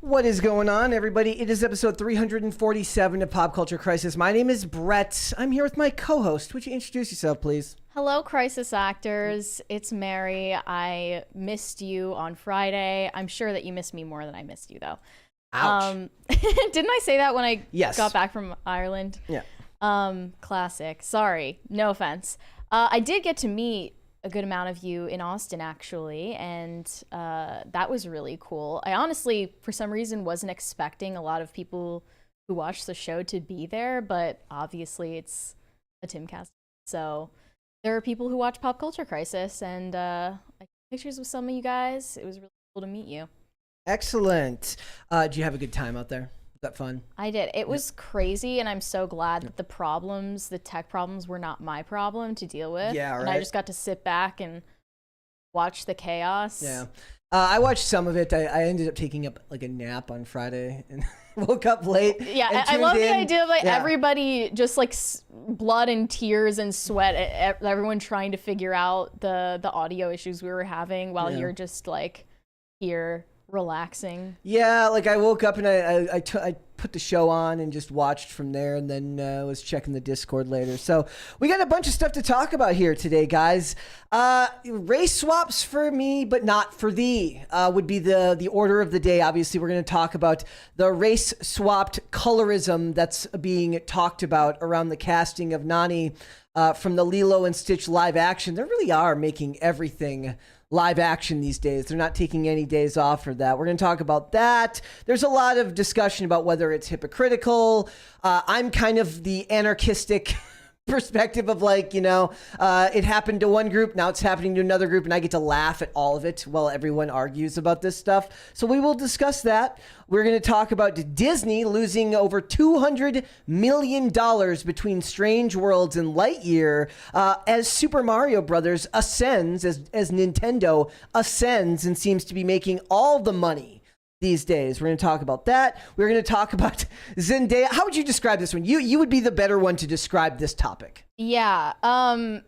What is going on, everybody? It is episode 347 of Pop Culture Crisis. My name is Brett. I'm here with my co-host. Would you introduce yourself, please? Hello, Crisis Actors. It's Mary. I missed you on Friday. I'm sure that you missed me more than I missed you, though. Ouch. Didn't I say that when I Yes. got back from Ireland? Yeah. Classic. Sorry. No offense. I did get to meet a good amount of you in Austin, actually, and that was really cool. I honestly, for some reason, wasn't expecting a lot of people who watch the show to be there, but obviously it's a Timcast. So there are people who watch Pop Culture Crisis, and I took pictures with some of you guys. It was really cool to meet you. Excellent. Did you have a good time out there? Was that fun? I did. It was crazy, and I'm so glad that the tech problems were not my problem to deal with. Yeah, right. And I just got to sit back and watch the chaos. Yeah. I watched some of it. I ended up taking up like a nap on Friday and woke up late. Yeah, I love the idea of everybody just like blood and tears and sweat, everyone trying to figure out the audio issues we were having while you're just like here relaxing. Yeah, like I woke up and I put the show on and just watched from there, and then was checking the Discord later. So we got a bunch of stuff to talk about here today, guys. Race swaps for me, but not for thee, would be the order of the day. Obviously, we're going to talk about the race swapped colorism that's being talked about around the casting of Nani from the Lilo and Stitch live action. They really are making everything live action these days. They're not taking any days off for that. We're going to talk about that. There's a lot of discussion about whether it's hypocritical. I'm kind of the anarchistic perspective of like, it happened to one group, now it's happening to another group, and I get to laugh at all of it while everyone argues about this stuff. So we will discuss that. We're going to talk about Disney losing over $200 million between Strange Worlds and Lightyear as Super Mario Brothers ascends, as Nintendo ascends and seems to be making all the money these days. We're going to talk about that. We're going to talk about Zendaya. How would you describe this one? You would be the better one to describe this topic. Yeah.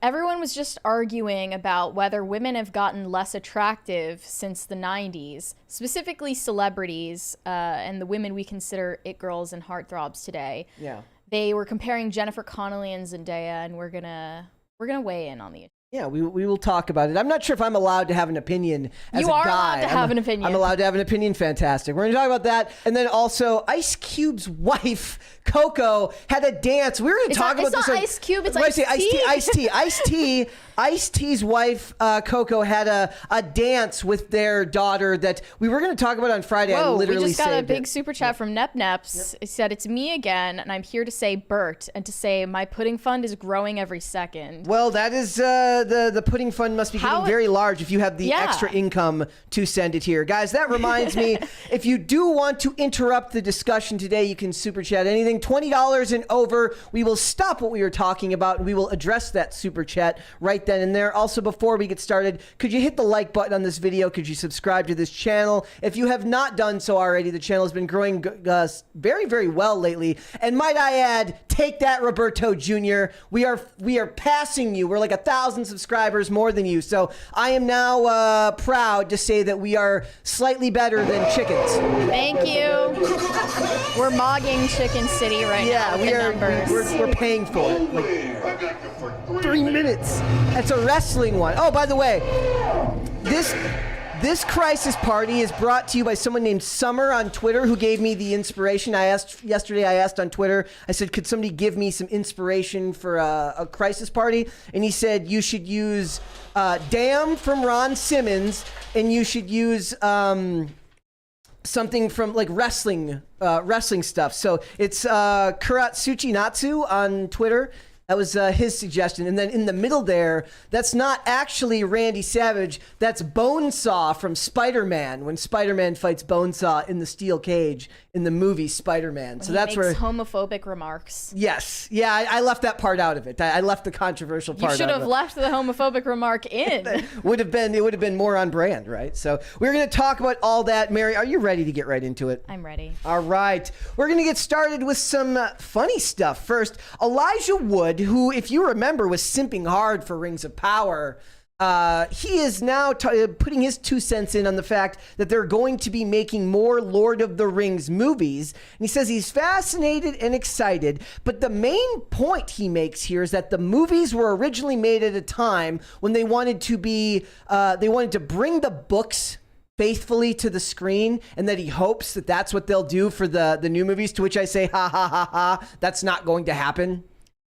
Everyone was just arguing about whether women have gotten less attractive since the 90s, specifically celebrities and the women we consider it girls and heartthrobs today. Yeah. They were comparing Jennifer Connelly and Zendaya, and we're gonna weigh in on the issue. Yeah, we will talk about it. I'm not sure if I'm allowed to have an opinion as a guy. You are allowed to have an opinion. I'm allowed to have an opinion. Fantastic. We're going to talk about that. And then also, Ice Cube's wife, Coco, had a dance. We were going to talk about this. It's not Ice Cube, it's Ice-T. Ice-T's wife, Coco, had a dance with their daughter that we were going to talk about on Friday. Whoa, I literally we just got a big it. super chat from Nepneps. It said, "It's me again, and I'm here to say Bert, and to say my pudding fund is growing every second." Well, that is the pudding fund must be getting very large if you have the extra income to send it here. Guys, that reminds me, if you do want to interrupt the discussion today, you can super chat anything $20 and over. We will stop what we were talking about and we will address that super chat right then and there. Also, before we get started, could you hit the like button on this video? Could you subscribe to this channel? If you have not done so already, the channel has been growing very, very well lately. And might I add, take that, Roberto Jr. We are passing you. We're like 1,000 subscribers more than you. So I am now proud to say that we are slightly better than chickens. Thank you. We're mogging Chicken City right now. Yeah, we're paying for it. Like 3 minutes. That's a wrestling one. Oh, by the way, this crisis party is brought to you by someone named Summer on Twitter, who gave me the inspiration. I asked on Twitter, I said, could somebody give me some inspiration for a crisis party? And he said, you should use Damn from Ron Simmons, and you should use something from like wrestling stuff. So it's Kuratsuchi Natsu on Twitter. That was his suggestion. And then in the middle there, that's not actually Randy Savage. That's Bonesaw from Spider-Man, when Spider-Man fights Bonesaw in the steel cage in the movie Spider-Man. So that's where homophobic remarks. Yes. Yeah, I left that part out of it. I left the controversial part out of it. You should have left the homophobic remark in. It would have been more on brand, right? So we're going to talk about all that. Mary, are you ready to get right into it? I'm ready. All right. We're going to get started with some funny stuff. First, Elijah Wood, who, if you remember, was simping hard for Rings of Power, he is now putting his 2 cents in on the fact that they're going to be making more Lord of the Rings movies. And he says he's fascinated and excited. But the main point he makes here is that the movies were originally made at a time when they wanted to be, they wanted to bring the books faithfully to the screen, and that he hopes that that's what they'll do for the new movies, to which I say, ha, ha, ha, ha, that's not going to happen.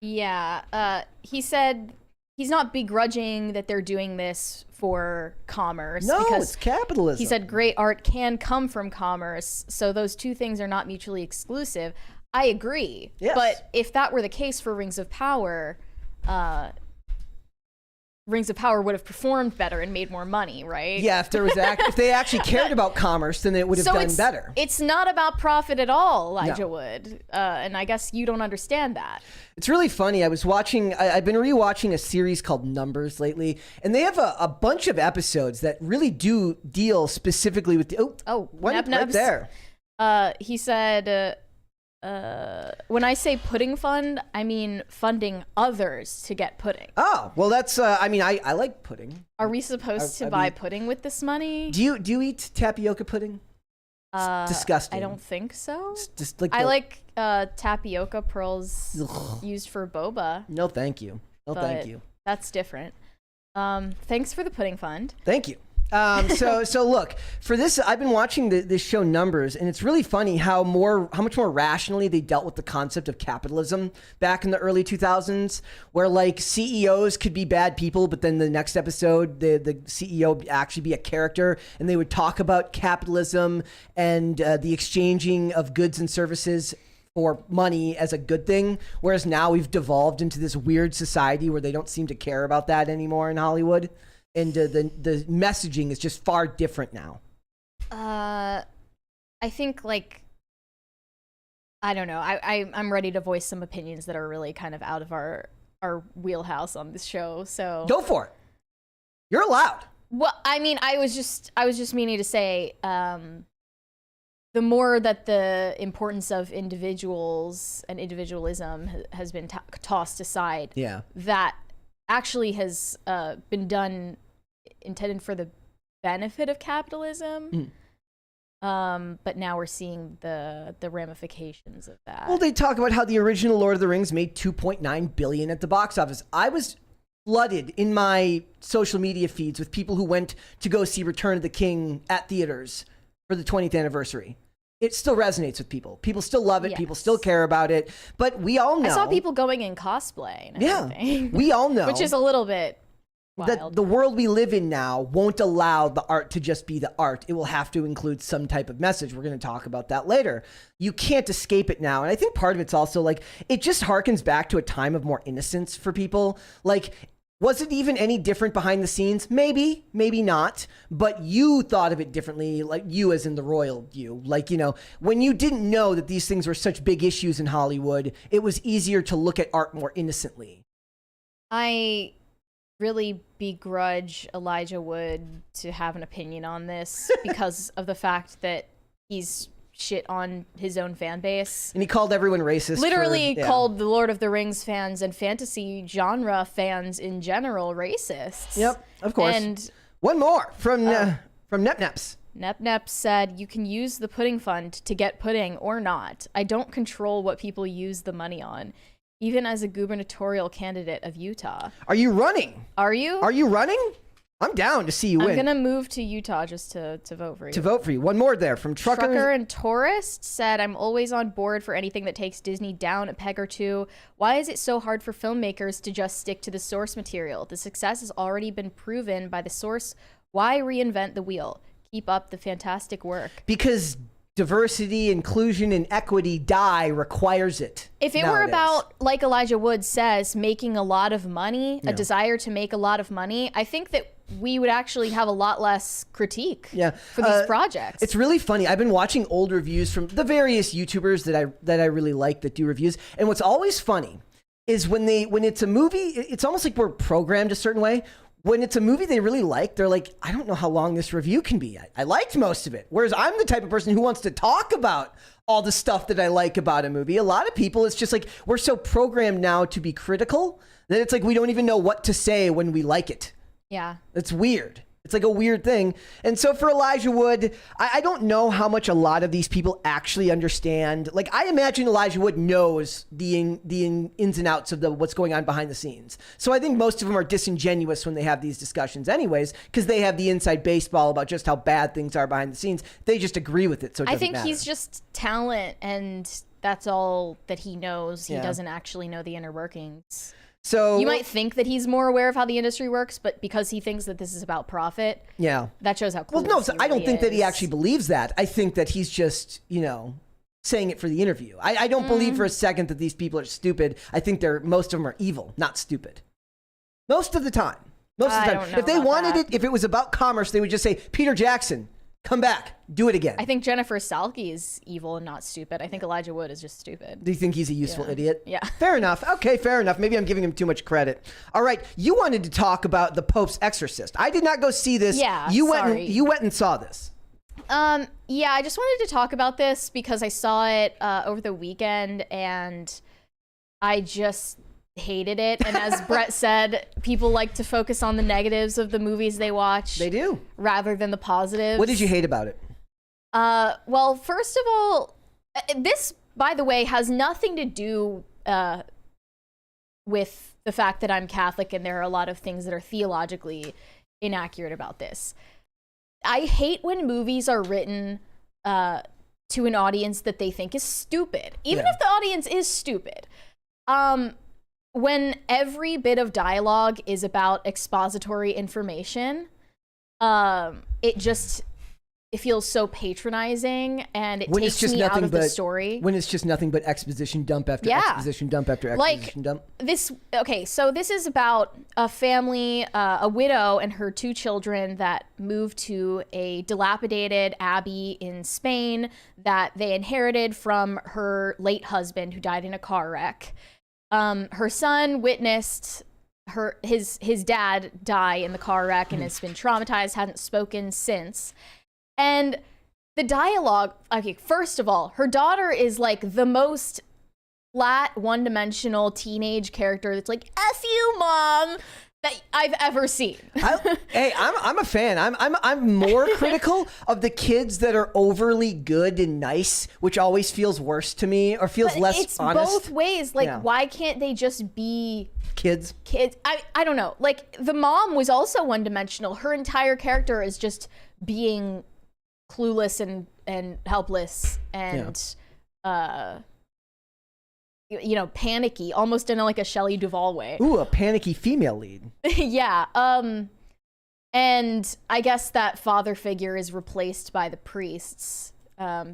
Yeah, he said he's not begrudging that they're doing this for commerce. No, because it's capitalism. he said great art can come from commerce, so those two things are not mutually exclusive. I agree. Yes. But if that were the case for Rings of Power, Rings of Power would have performed better and made more money, right? Yeah, if there was if they actually cared about commerce, then it would have done better. It's not about profit at all, Elijah No. Wood. And I guess you don't understand that. It's really funny. I've been rewatching a series called Numbers lately, and they have a bunch of episodes that really do deal specifically with the right there. He said, when I say pudding fund, I mean funding others to get pudding. Oh, well, that's, I like pudding. Are we supposed to buy pudding with this money? Do you eat tapioca pudding? It's disgusting. I don't think so. It's just like I like tapioca pearls used for boba. No, thank you. No, thank you. That's different. Thanks for the pudding fund. Thank you. So look, for this, I've been watching this show Numbers, and it's really funny how much more rationally they dealt with the concept of capitalism back in the early 2000s, where like CEOs could be bad people, but then the next episode, the CEO would actually be a character, and they would talk about capitalism and the exchanging of goods and services for money as a good thing. Whereas now we've devolved into this weird society where they don't seem to care about that anymore in Hollywood. And the messaging is just far different now. I think, like, I don't know. I'm ready to voice some opinions that are really kind of out of our wheelhouse on this show. So go for it. You're allowed. Well, I mean, I was just meaning to say, the more that the importance of individuals and individualism has been tossed aside, yeah, that actually has been done intended for the benefit of capitalism. But now we're seeing the ramifications of that. Well, they talk about how the original Lord of the Rings made $2.9 billion at the box office. I was flooded in my social media feeds with people who went to go see Return of the King at theaters for the 20th anniversary. It still resonates with people. People still love it. Yes. People still care about it. But we all know. I saw people going in cosplay and everything. We all know. Which is a little bit wild. That the world we live in now won't allow the art to just be the art. It will have to include some type of message. We're going to talk about that later. You can't escape it now. And I think part of it's also like, it just harkens back to a time of more innocence for people. Like, was it even any different behind the scenes? Maybe, maybe not. But you thought of it differently, like you as in the royal you. Like, you know, when you didn't know that these things were such big issues in Hollywood, it was easier to look at art more innocently. I really begrudge Elijah Wood to have an opinion on this because of the fact that he's shit on his own fan base. And he called everyone racist. Literally called the Lord of the Rings fans and fantasy genre fans in general racists. Yep, of course. And one more from Nepneps. Nepnep said, you can use the pudding fund to get pudding or not. I don't control what people use the money on, even as a gubernatorial candidate of Utah. Are you running? Are you? Are you running? I'm down to see you win. I'm going to move to Utah just to vote for you. To vote for you. One more there from Trucker and Tourist said, I'm always on board for anything that takes Disney down a peg or two. Why is it so hard for filmmakers to just stick to the source material? The success has already been proven by the source. Why reinvent the wheel? Keep up the fantastic work. Because diversity, inclusion, and equity requires it. If it were about, like Elijah Wood says, making a lot of money, a desire to make a lot of money, I think that we would actually have a lot less critique for these projects. It's really funny. I've been watching old reviews from the various YouTubers that I really like that do reviews. And what's always funny is when it's a movie, it's almost like we're programmed a certain way. When it's a movie they really like, they're like, I don't know how long this review can be. I liked most of it. Whereas I'm the type of person who wants to talk about all the stuff that I like about a movie. A lot of people, it's just like, we're so programmed now to be critical that it's like we don't even know what to say when we like it. Yeah. It's weird. It's like a weird thing. And so for Elijah Wood, I don't know how much a lot of these people actually understand. Like, I imagine Elijah Wood knows the ins and outs of what's going on behind the scenes. So I think most of them are disingenuous when they have these discussions anyways, because they have the inside baseball about just how bad things are behind the scenes. They just agree with it, so it doesn't matter. He's just talent, and that's all that he knows. He Yeah. doesn't actually know the inner workings. So You might think that he's more aware of how the industry works, but because he thinks that this is about profit, yeah. that shows how Well, clueless no, so he I don't really think that he is. actually believes that. I think that he's just, saying it for the interview. I don't believe for a second that these people are stupid. I think most of them are evil, not stupid. Most of the time. Most of the I time. don't know If they about wanted that. if it was about commerce, they would just say, Peter Jackson, come back, do it again. I think Jennifer Salke is evil and not stupid. I think Elijah Wood is just stupid. Do you think he's a useful idiot? Yeah. Fair enough. Okay, fair enough. Maybe I'm giving him too much credit. All right, you wanted to talk about the Pope's Exorcist. I did not go see this. Yeah, you sorry. went and saw this. Yeah, I just wanted to talk about this because I saw it over the weekend and I just hated it. And as Brett said, people like to focus on the negatives of the movies they watch. They do. Rather than the positives. What did you hate about it? Well, first of all, this, by the way, has nothing to do with the fact that I'm Catholic and there are a lot of things that are theologically inaccurate about this. I hate when movies are written to an audience that they think is stupid, even if the audience is stupid. When every bit of dialogue is about expository information, it feels so patronizing, and it takes me out of the story. When it's just nothing but exposition dump after exposition dump after exposition dump. So this is about a family, a widow and her 2 children that moved to a dilapidated abbey in Spain that they inherited from her late husband who died in a car wreck. Her son witnessed his dad die in the car wreck and has been traumatized, hadn't spoken since. And the dialogue, okay, first of all, her daughter is like the most flat, one-dimensional teenage character that's like, F you, Mom, that I've ever seen. I'm a fan. I'm more critical of the kids that are overly good and nice, which always feels worse to me or feels less it's honest. Both ways. Like, why can't they just be kids? I don't know. Like, the mom was also one-dimensional. Her entire character is just being clueless and helpless and panicky, almost in like a Shelley Duvall way. Ooh, a panicky female lead. Yeah. And I guess that father figure is replaced by the priests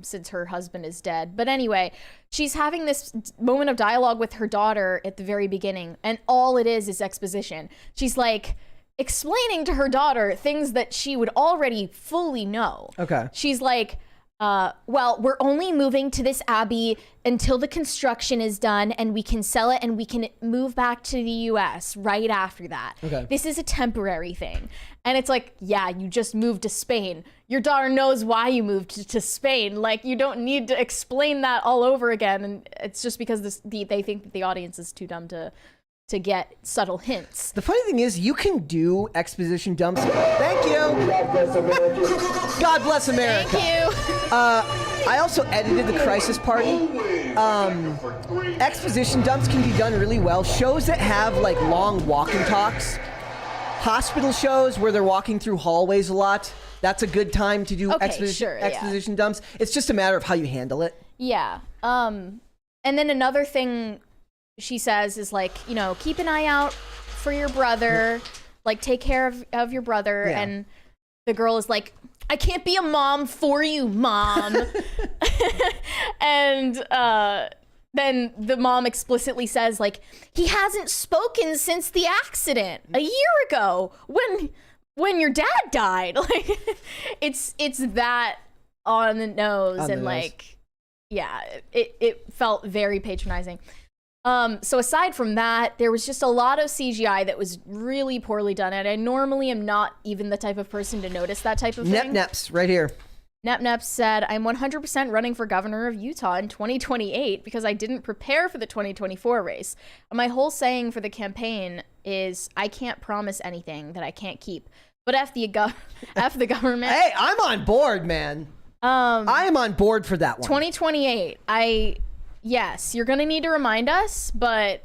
since her husband is dead. But anyway, she's having this moment of dialogue with her daughter at the very beginning, and all it is exposition. She's like explaining to her daughter things that she would already fully know. Okay. She's like, well, we're only moving to this abbey until the construction is done and we can sell it and we can move back to the US right after that. Okay. This is a temporary thing. And it's like, yeah, you just moved to Spain. Your daughter knows why you moved to Spain. Like, you don't need to explain that all over again. And it's just because they think that the audience is too dumb to get subtle hints. The funny thing is, you can do exposition dumps. Thank you. God bless America. God bless America. Thank you. I also edited the Crisis Party. Exposition dumps can be done really well. Shows that have like long walk and talks. Hospital shows where they're walking through hallways a lot. That's a good time to do exposition dumps. It's just a matter of how you handle it. Yeah. And then another thing she says is like, keep an eye out for your brother, like take care of your brother. Yeah. And the girl is like, I can't be a mom for you, Mom. And then the mom explicitly says, like, he hasn't spoken since the accident a year ago when your dad died. Like, it's that on the nose. Yeah, it felt very patronizing. So aside from that, there was just a lot of CGI that was really poorly done. And I normally am not even the type of person to notice that type of thing. Neps, right here. Nep said, I'm 100% running for governor of Utah in 2028 because I didn't prepare for the 2024 race. My whole saying for the campaign is, I can't promise anything that I can't keep. But F the government. Hey, I'm on board, man. I am on board for that one. 2028. Yes, you're going to need to remind us, but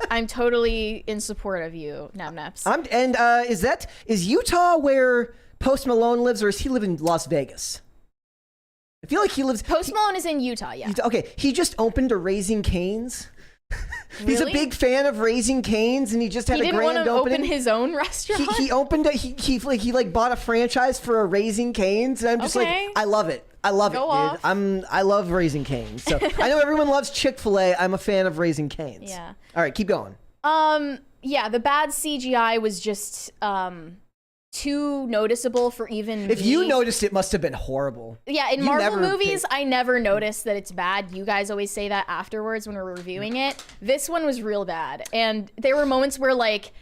I'm totally in support of you, Nep. Is Utah where Post Malone lives, or does he live in Las Vegas? I feel like he lives... Post Malone is in Utah, yeah. Okay, he just opened a Raising Cane's. He's a big fan of Raising Cane's, and he just had a grand opening. He didn't want to open his own restaurant? He opened he bought a franchise for a Raising Cane's, and I'm just like, I love it. I love Go it, dude. off. I love Raising Cane's. So I know everyone loves Chick-fil-A. I'm a fan of Raising Cane's. Yeah. All right, keep going. Yeah, the bad CGI was just too noticeable for even If you noticed, it must have been horrible. Yeah, in Marvel movies, I never noticed that it's bad. You guys always say that afterwards when we're reviewing it. This one was real bad. And there were moments where, like,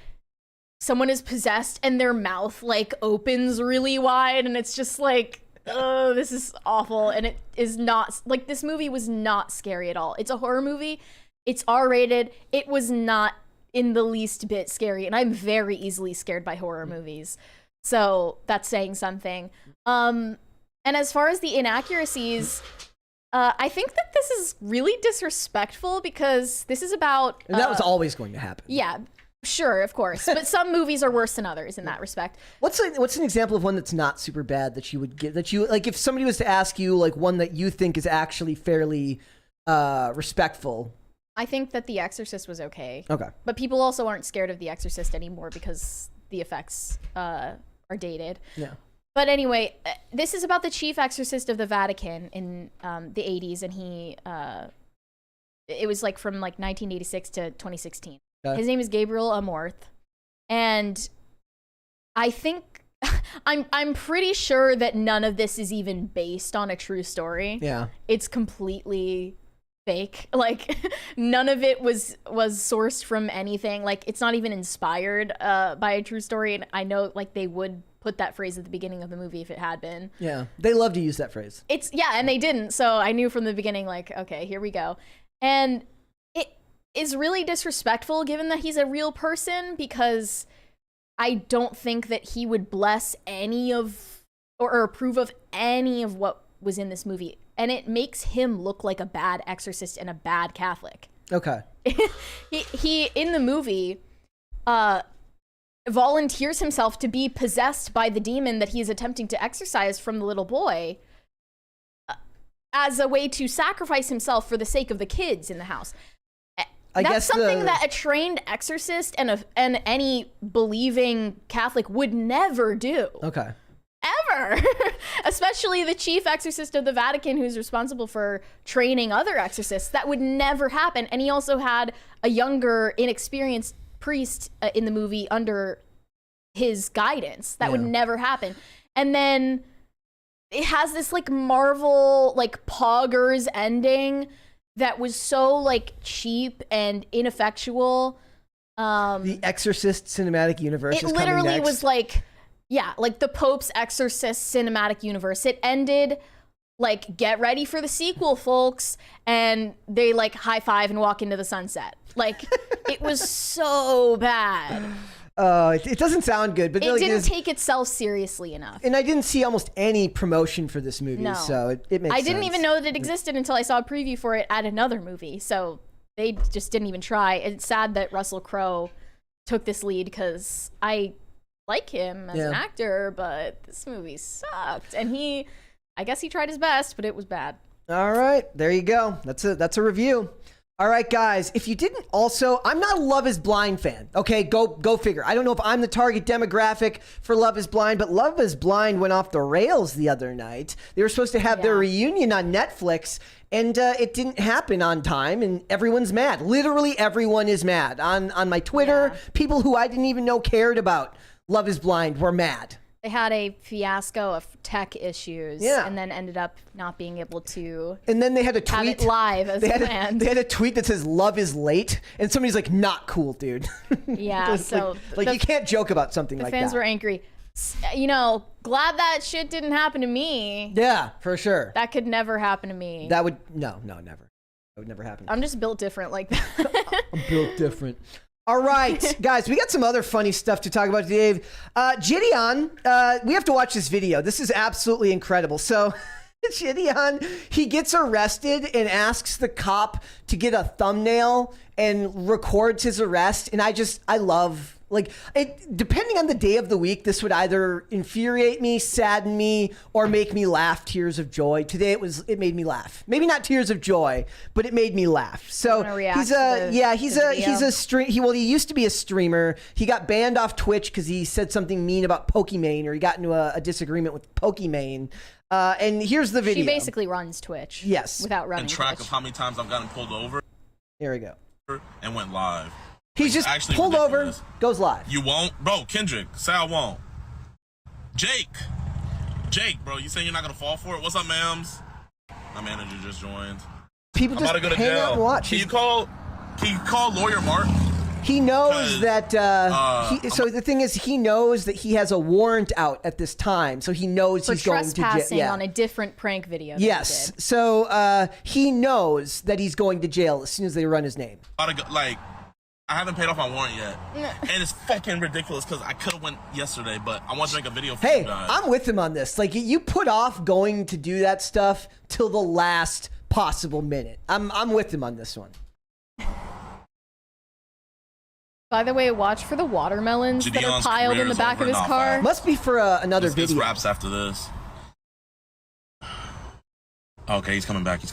someone is possessed and their mouth, like, opens really wide, and it's just like, oh, this is awful. And it is not, like, this movie was not scary at all. It's a horror movie. It's R-rated. It was not in the least bit scary, and I'm very easily scared by horror movies. So that's saying something. And as far as the inaccuracies, I think that this is really disrespectful because this is about... And that was always going to happen. Yeah, sure, of course. But some movies are worse than others in that respect. What's an example of one that's not super bad that you would get, that you, like, if somebody was to ask you, like, one that you think is actually fairly respectful? I think that The Exorcist was okay. Okay. But people also aren't scared of The Exorcist anymore because the effects are dated. Yeah. But anyway, this is about the chief exorcist of the Vatican in the 80s, and it was like from like 1986 to 2016. Okay. His name is Gabriel Amorth, and I think I'm pretty sure that none of this is even based on a true story. Yeah. It's completely fake. Like, none of it was sourced from anything. Like, it's not even inspired by a true story, and I know, like, they would put that phrase at the beginning of the movie if it had been. Yeah, they love to use that phrase. And they didn't, so I knew from the beginning, like, okay, here we go. And it is really disrespectful given that he's a real person, because I don't think that he would bless any of or approve of any of what was in this movie. And it makes him look like a bad exorcist and a bad Catholic. Okay. he in the movie volunteers himself to be possessed by the demon that he is attempting to exorcise from the little boy as a way to sacrifice himself for the sake of the kids in the house. That's something that a trained exorcist and any believing Catholic would never do. Okay. Ever. Especially the chief exorcist of the Vatican, who's responsible for training other exorcists. That would never happen. And he also had a younger, inexperienced priest in the movie under his guidance. That would never happen. And then it has this like Marvel like poggers ending that was so like cheap and ineffectual. The Exorcist cinematic universe is coming next. It literally was like, yeah, like the Pope's Exorcist cinematic universe. It ended like, get ready for the sequel, folks. And they like high five and walk into the sunset. Like, it was so bad. It doesn't sound good, but it didn't take itself seriously enough. And I didn't see almost any promotion for this movie, no. So it makes sense. I didn't even know that it existed until I saw a preview for it at another movie. So they just didn't even try. It's sad that Russell Crowe took this lead because I like him as an actor, but this movie sucked. And I guess he tried his best, but it was bad. All right, there you go. That's a review. All right, guys, if you didn't also, I'm not a Love is Blind fan. Okay, go figure. I don't know if I'm the target demographic for Love is Blind, but Love is Blind went off the rails the other night. They were supposed to have their reunion on Netflix, and it didn't happen on time, and everyone's mad. Literally everyone is mad. On my Twitter, people who I didn't even know cared about Love is Blind were mad. They had a fiasco of tech issues, and then ended up not being able to. And then they had a tweet have it live as planned. They had a tweet that says "Love is late," and somebody's like, "Not cool, dude." Yeah, so like you can't joke about something like that. The fans were angry. You know, glad that shit didn't happen to me. Yeah, for sure. That could never happen to me. That would no, never. That would never happen. I'm just built different like that. I'm built different. All right, guys, we got some other funny stuff to talk about today. Gideon, we have to watch this video. This is absolutely incredible. So, Gideon, he gets arrested and asks the cop to get a thumbnail and records his arrest. And I love, like, it, depending on the day of the week, this would either infuriate me, sadden me, or make me laugh tears of joy. Today it made me laugh. Maybe not tears of joy, but it made me laugh. So he used to be a streamer. He got banned off Twitch because he said something mean about Pokimane, or he got into a disagreement with Pokimane. And here's the video. She basically runs Twitch. Yes. Without running track Twitch. of how many times I've gotten pulled over. Here we go. And went live. He's just actually pulled ridiculous. over, goes live. You won't? Bro, Kendrick, say I won't. Jake, bro, you saying you're not going to fall for it? What's up, ma'ams? My manager just joined. People I'm just about to go to hang jail. out and watch. Can you call Lawyer Mark? He knows that, so the thing is, he knows that he has a warrant out at this time, so he knows for he's going to jail. trespassing on a different prank video. Yes, so he knows that he's going to jail as soon as they run his name. I haven't paid off my warrant yet. And it's fucking ridiculous because I could have went yesterday, but I want to make a video for you guys. I'm with him on this. Like, you put off going to do that stuff till the last possible minute. I'm with him on this one. By the way, watch for the watermelons that are piled in the back of his car. Must be for another video. This wraps after this. Okay, he's coming back. Here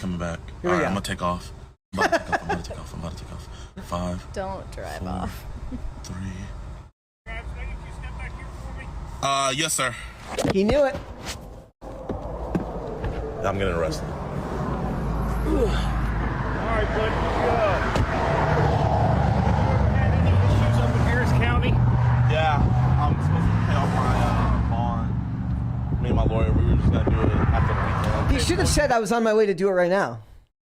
we go. I'm gonna take off. I'm about to take off. 5. Don't drive off. 3. Yes, sir. He knew it. I'm getting arrested. All right, bud. Any issues up in Harris County? Yeah, I'm supposed to pay off my bond. Me and my lawyer, we were just gonna do it after the weekend. He should have said I was on my way to do it right now.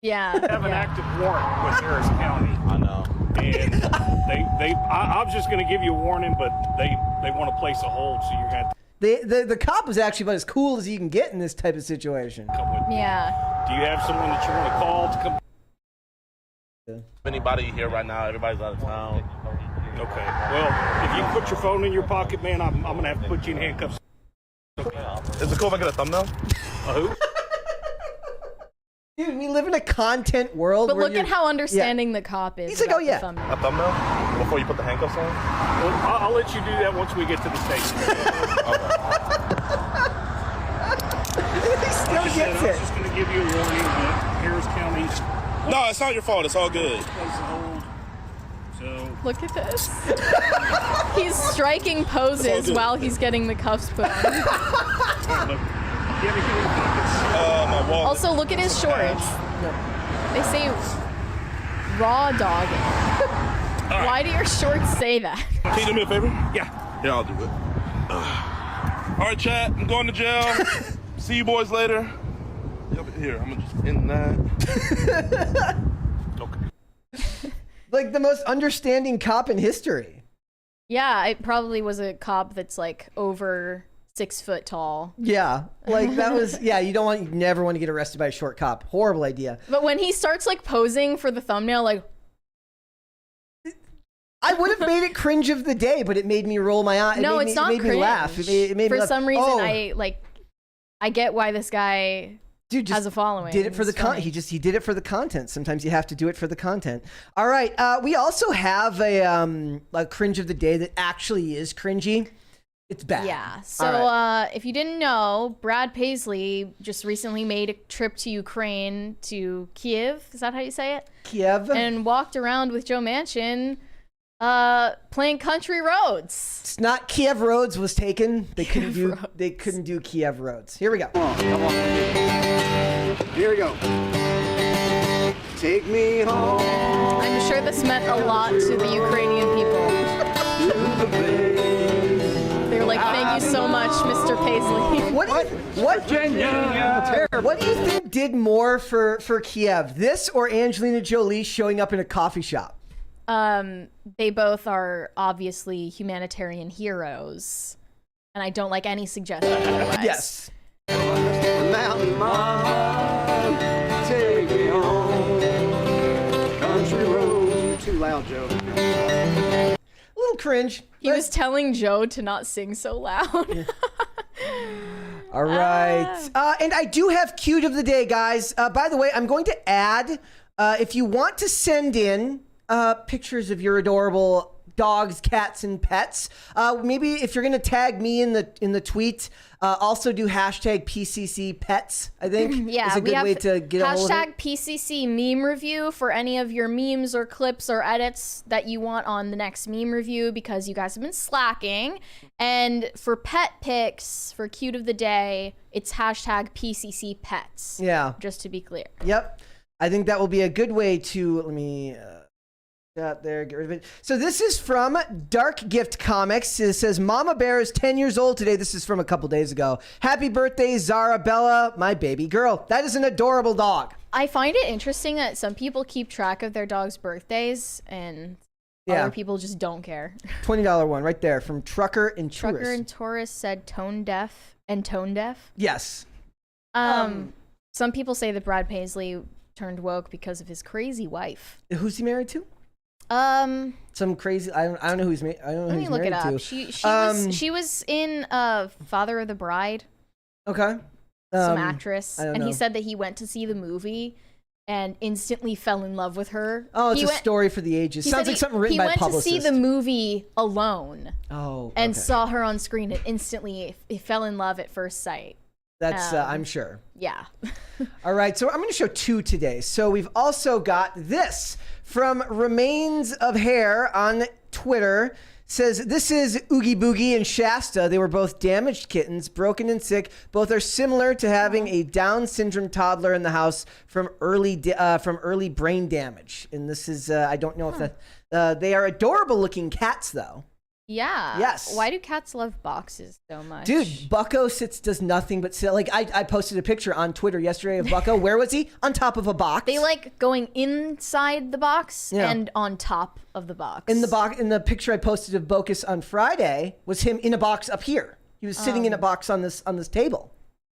Yeah. I have an active warrant with Harris County. I know. And I'm just going to give you a warning, but they want to place a hold, so you're going to The cop was actually about as cool as you can get in this type of situation. come with me. Yeah. Do you have someone that you want to call to come? Anybody here right now? Everybody's out of town. Okay. Well, if you put your phone in your pocket, man, I'm going to have to put you in handcuffs. Is it cool if I get a thumbnail? Who? Dude, we live in a content world. But where look at how understanding the cop is. He's like, about oh, yeah. the thumbnail. A thumbnail? Before you put the handcuffs on? Well, I'll let you do that once we get to the station. He still I gets was it. just going to give you a warning that Harris County No, it's not your fault. It's all good. place a hold. So Look at this. He's striking poses while he's getting the cuffs put on. look, you have anything in your pockets? My wallet. Also, look at his shorts. They say raw dogging. Why do your shorts say that? Can you do me a favor? Yeah. Yeah, I'll do it. All right, chat. I'm going to jail. See you boys later. Here, I'm gonna just end that. Okay. Like the most understanding cop in history. Yeah, it probably was a cop that's like over 6 foot tall. Yeah, like that was. Yeah, you never want to get arrested by a short cop. Horrible idea. But when he starts like posing for the thumbnail, like I would have made it cringe of the day, but it made me roll my eye. no, it's not It made cringe. me laugh. It made me for laugh. some reason, Oh, I get why this guy dude just has a following. did it for the It's funny. he did it for the content. Sometimes you have to do it for the content. All right, we also have a cringe of the day that actually is cringy. It's bad. Yeah. So All right. if you didn't know, Brad Paisley just recently made a trip to Ukraine, to Kiev. Is that how you say it? Kiev. And walked around with Joe Manchin playing Country Roads. It's not Kiev Roads was taken. They couldn't do. Roads. They couldn't do Kiev Roads. Here we go. Come on. Here we go. Take me home I'm sure this meant a lot to the Ukrainian people. to the place. They were like, thank you so much, Mr. Paisley. What do you think did more for Kiev? This or Angelina Jolie showing up in a coffee shop? They both are obviously humanitarian heroes. and I don't like any suggestion otherwise. Yes. Mountain Mom, take me home. Country road. Too loud, Joe. A little cringe. He was telling Joe to not sing so loud. All right. And I do have cute of the day, guys. By the way, I'm going to add, if you want to send in pictures of your adorable dogs, cats, and pets, maybe if you're going to tag me in the tweet, also do hashtag PCC pets, I think. Yeah, is a good way to get a hold of it. Hashtag PCC meme review for any of your memes or clips or edits that you want on the next meme review, because you guys have been slacking. And for pet pics, for cute of the day, it's hashtag PCC pets. Yeah. Just to be clear. Yep. I think that will be a good way to, let me out there, get rid of it. So this is from Dark Gift Comics. It says, Mama Bear is 10 years old today. This is from a couple days ago. Happy birthday, Zara Bella, my baby girl. That is an adorable dog. I find it interesting that some people keep track of their dog's birthdays and other people just don't care. $20 one right there from Trucker and Tourist. Trucker and Tourist said tone deaf and tone deaf. Yes. Some people say that Brad Paisley turned woke because of his crazy wife. Who's he married to? Some crazy. I don't know who's married. I don't know who he's married to. Let me look it up. She was in Father of the Bride. Okay. Some actress, and know. he said that he went to see the movie and instantly fell in love with her. Oh, it's a story for the ages. Sounds like something written by a publicist. He went to see the movie alone. Oh. And saw her on screen and instantly he fell in love at first sight. That's I'm sure. Yeah. All right, so I'm going to show two today. So we've also got this from Remains of Hair on Twitter. Says, this is Oogie Boogie and Shasta. They were both damaged kittens, broken and sick. Both are similar to having a Down syndrome toddler in the house from early brain damage. And this is, I don't know if that, they are adorable looking cats though. Yeah. Yes. Why do cats love boxes so much? Dude, Bucko does nothing but sit. Like, I posted a picture on Twitter yesterday of Bucko. Where was he? On top of a box. They like going inside the box and on top of the box. In the picture I posted of Bocus on Friday was him in a box up here. He was sitting in a box on this table.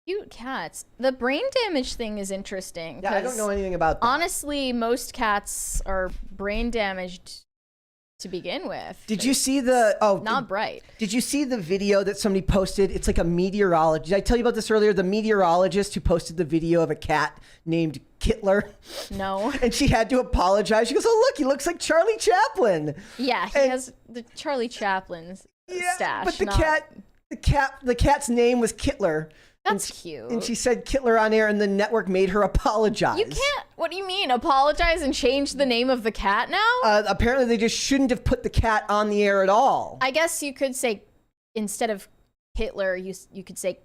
Cute cats. The brain damage thing is interesting. Yeah, I don't know anything about that. Honestly, most cats are brain damaged to begin with. Did you see not bright. Did you see the video that somebody posted? It's like a meteorologist. Did I tell you about this earlier? The meteorologist who posted the video of a cat named Kittler. No. And she had to apologize. She goes, "Oh, look, he looks like Charlie Chaplin." Yeah, he has the Charlie Chaplin's stash. But the cat's name was Kittler. That's cute. And she said Kittler on air, and the network made her apologize. You can't. What do you mean? Apologize and change the name of the cat now? Apparently, they just shouldn't have put the cat on the air at all. I guess you could say, instead of Hitler, you could say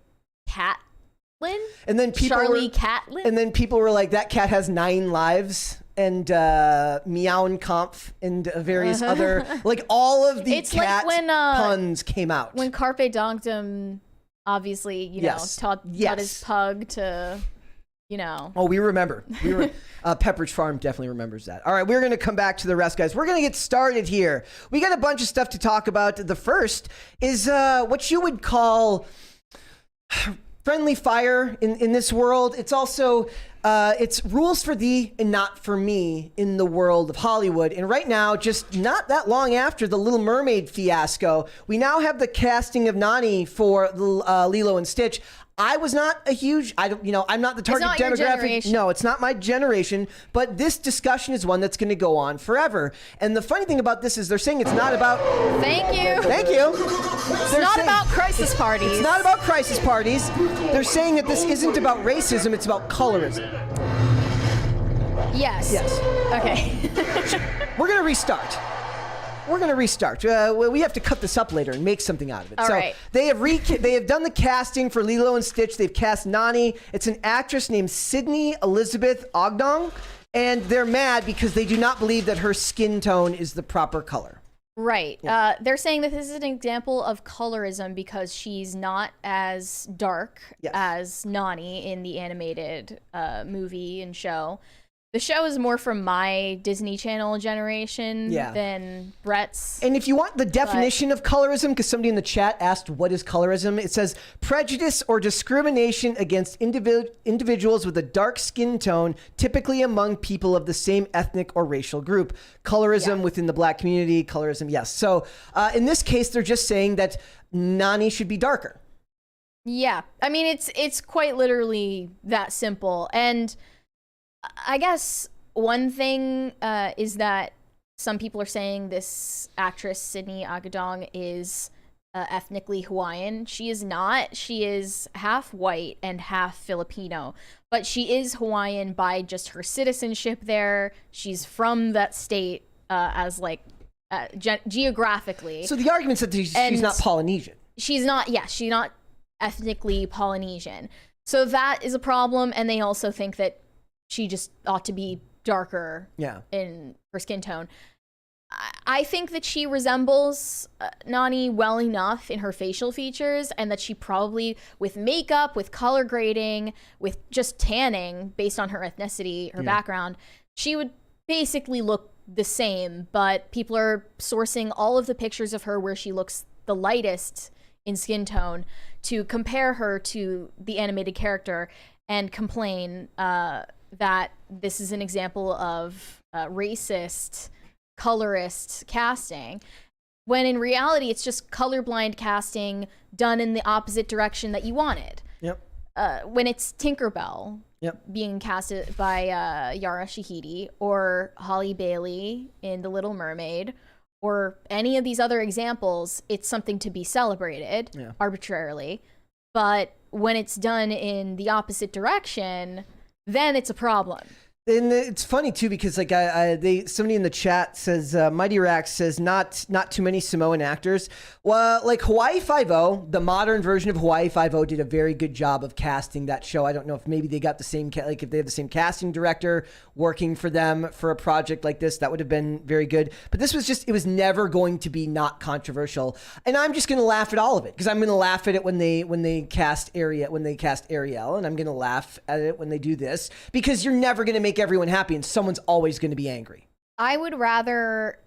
Catlin. And then Charlie Catlin. And then people were like, "That cat has 9 lives." And Meow and Kampf and various other, like all of the cat puns came out. When Carpe Diem, obviously, taught his pug to, Oh, we remember. Pepperidge Farm definitely remembers that. All right, we're going to come back to the rest, guys. We're going to get started here. We got a bunch of stuff to talk about. The first is what you would call friendly fire in this world. It's also it's rules for thee and not for me in the world of Hollywood. And right now, just not that long after the Little Mermaid fiasco, we now have the casting of Nani for Lilo and Stitch. I was not a huge, I'm not the target it's not demographic. Your generation. No, it's not my generation, but this discussion is one that's going to go on forever. And the funny thing about this is they're saying it's not about... Thank you. Thank you. It's not about crisis parties. It's not about crisis parties. They're saying that this isn't about racism, it's about colorism. Yes. Okay. We're going to restart. We have to cut this up later and make something out of it. All right. They have done the casting for Lilo and Stitch. They've cast Nani. It's an actress named Sydney Elizabeth Ogdong, and they're mad because they do not believe that her skin tone is the proper color. Right. Yeah. They're saying that this is an example of colorism because she's not as dark as Nani in the animated movie and show. The show is more from my Disney Channel generation Yeah. than Brett's. And if you want the definition of colorism, because somebody in the chat asked what is colorism, it says prejudice or discrimination against individuals with a dark skin tone, typically among people of the same ethnic or racial group. Colorism within the black community, colorism, yes. So in this case, they're just saying that Nani should be darker. Yeah, I mean, it's quite literally that simple. And I guess one thing is that some people are saying this actress, Sydney Agadong, is ethnically Hawaiian. She is not. She is half white and half Filipino, but she is Hawaiian by just her citizenship there. She's from that state as like geographically. So the argument is that she's not Polynesian. She's not, she's not ethnically Polynesian. So that is a problem. And they also think that she just ought to be darker in her skin tone. I think that she resembles Nani well enough in her facial features, and that she probably, with makeup, with color grading, with just tanning based on her ethnicity, her background, she would basically look the same. But people are sourcing all of the pictures of her where she looks the lightest in skin tone to compare her to the animated character and complain that this is an example of racist, colorist casting, when in reality it's just colorblind casting done in the opposite direction that you wanted. When it's Tinkerbell being casted by Yara Shahidi, or Holly Bailey in The Little Mermaid, or any of these other examples, it's something to be celebrated arbitrarily. But when it's done in the opposite direction, then it's a problem. And it's funny too, because like somebody in the chat says Mighty Rax says not too many Samoan actors. Well, like Hawaii Five-0, the modern version of Hawaii Five-0 did a very good job of casting that show. I don't know if maybe they got the same like if they have the same casting director working for them for a project like this, that would have been very good. But this was just, it was never going to be not controversial. And I'm just going to laugh at all of it, because I'm going to laugh at it when they cast Ariel, and I'm going to laugh at it when they do this, because you're never going to make everyone happy, and someone's always going to be angry. I would rather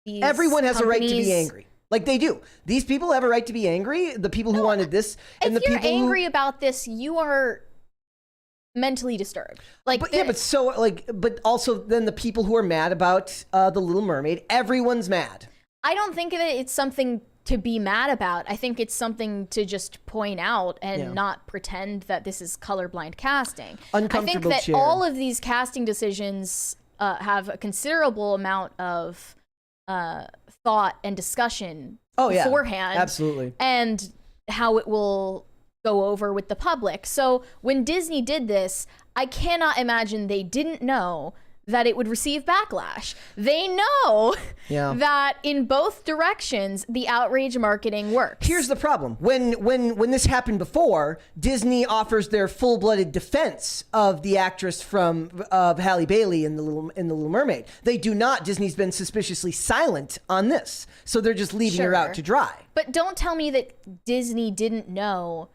everyone has a right to be angry. Like they do. These people have a right to be angry. The people who wanted this, and the people if you're angry about this, you are mentally disturbed. Like, but also then the people who are mad about The Little Mermaid, everyone's mad. I don't think of it's something to be mad about. I think it's something to just point out and not pretend that this is colorblind casting. I think that all of these casting decisions have a considerable amount of thought and discussion beforehand. Absolutely. And how it will go over with the public. So when Disney did this, I cannot imagine they didn't know that it would receive backlash. They know that in both directions, the outrage marketing works. Here's the problem. When this happened before, Disney offers their full-blooded defense of the actress of Halle Bailey in the Little Mermaid. They do not. Disney's been suspiciously silent on this. So they're just leaving her out to dry. But don't tell me that Disney didn't know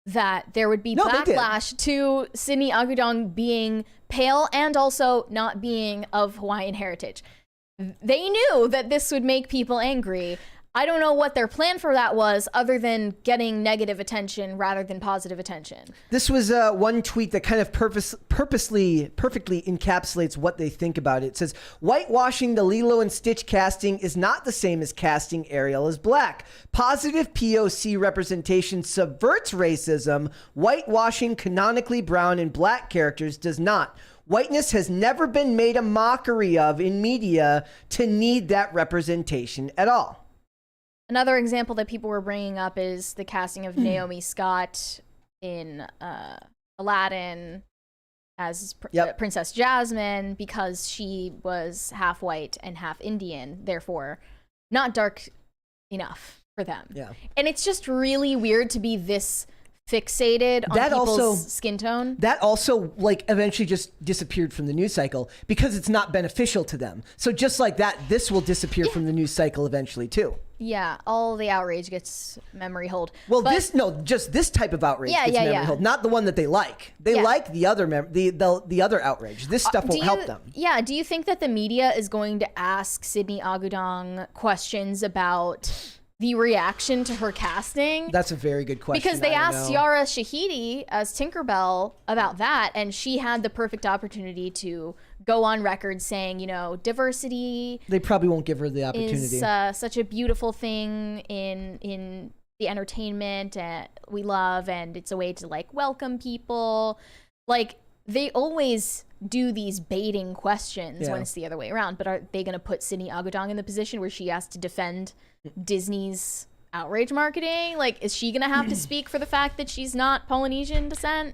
that there would be backlash to Sydney Agudong being pale and also not being of Hawaiian heritage. They knew that this would make people angry. I don't know what their plan for that was, other than getting negative attention rather than positive attention. This was one tweet that kind of perfectly encapsulates what they think about it. It says, whitewashing the Lilo and Stitch casting is not the same as casting Ariel as black. Positive POC representation subverts racism. Whitewashing canonically brown and black characters does not. Whiteness has never been made a mockery of in media to need that representation at all. Another example that people were bringing up is the casting of Naomi Scott in Aladdin as Princess Jasmine, because she was half white and half Indian, therefore not dark enough for them. Yeah. And it's just really weird to be this fixated on people's skin tone. That also eventually just disappeared from the news cycle because it's not beneficial to them. So just like that, this will disappear from the news cycle eventually too. Yeah, all the outrage gets memory hold. Well, But- just this type of outrage Yeah, gets yeah, memory yeah. hold, not the one that they like. They Yeah. like the other the other outrage. This stuff won't help them. Yeah, do you think that the media is going to ask Sydney Agudong questions about the reaction to her casting? That's a very good question. Because they I don't asked know. Yara Shahidi as Tinkerbell about that, and she had the perfect opportunity to go on record saying, you know, diversity They probably won't give her the opportunity. is such a beautiful thing in the entertainment we love, and it's a way to like welcome people. Like, they always do these baiting questions when it's the other way around. But are they going to put Sydney Agudong in the position where she has to defend Disney's outrage marketing? Like, is she going to have to speak for the fact that she's not Polynesian descent?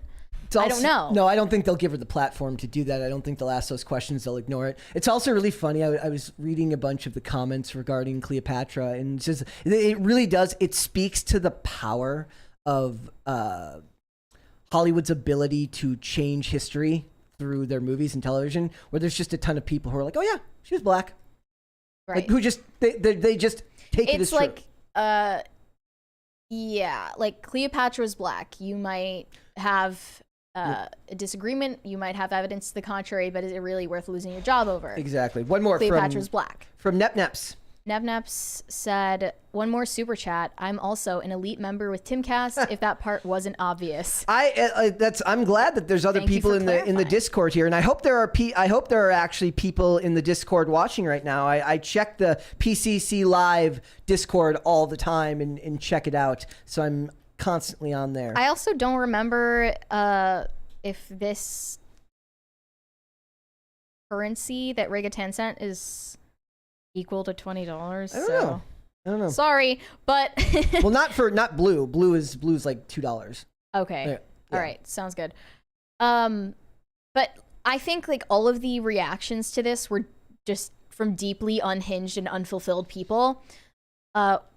I don't know. No, I don't think they'll give her the platform to do that. I don't think they'll ask those questions. They'll ignore it. It's also really funny. I was reading a bunch of the comments regarding Cleopatra, and it's just, it really does. It speaks to the power of Hollywood's ability to change history through their movies and television, where there's just a ton of people who are like, oh yeah, she was black. Right. Like, who just, they just take it as It's true. like, yeah, like Cleopatra's black. You might have a disagreement. You might have evidence to the contrary, but is it really worth losing your job over? Exactly. One more Cleopatra's black. from Nepneps. Nebneps said, one more super chat. I'm also an elite member with Timcast, if that part wasn't obvious. I'm glad that there's other Thank you people for in the clarifying. Discord here, and I hope there are actually people in the Discord watching right now. I check the PCC Live Discord all the time and check it out, so I'm constantly on there. I also don't remember if this currency that Regatan sent is equal to $20. I don't know. Sorry, but Well, not blue. Blue's like $2. okay. Yeah. All right, sounds good. But I think like all of the reactions to this were just from deeply unhinged and unfulfilled people.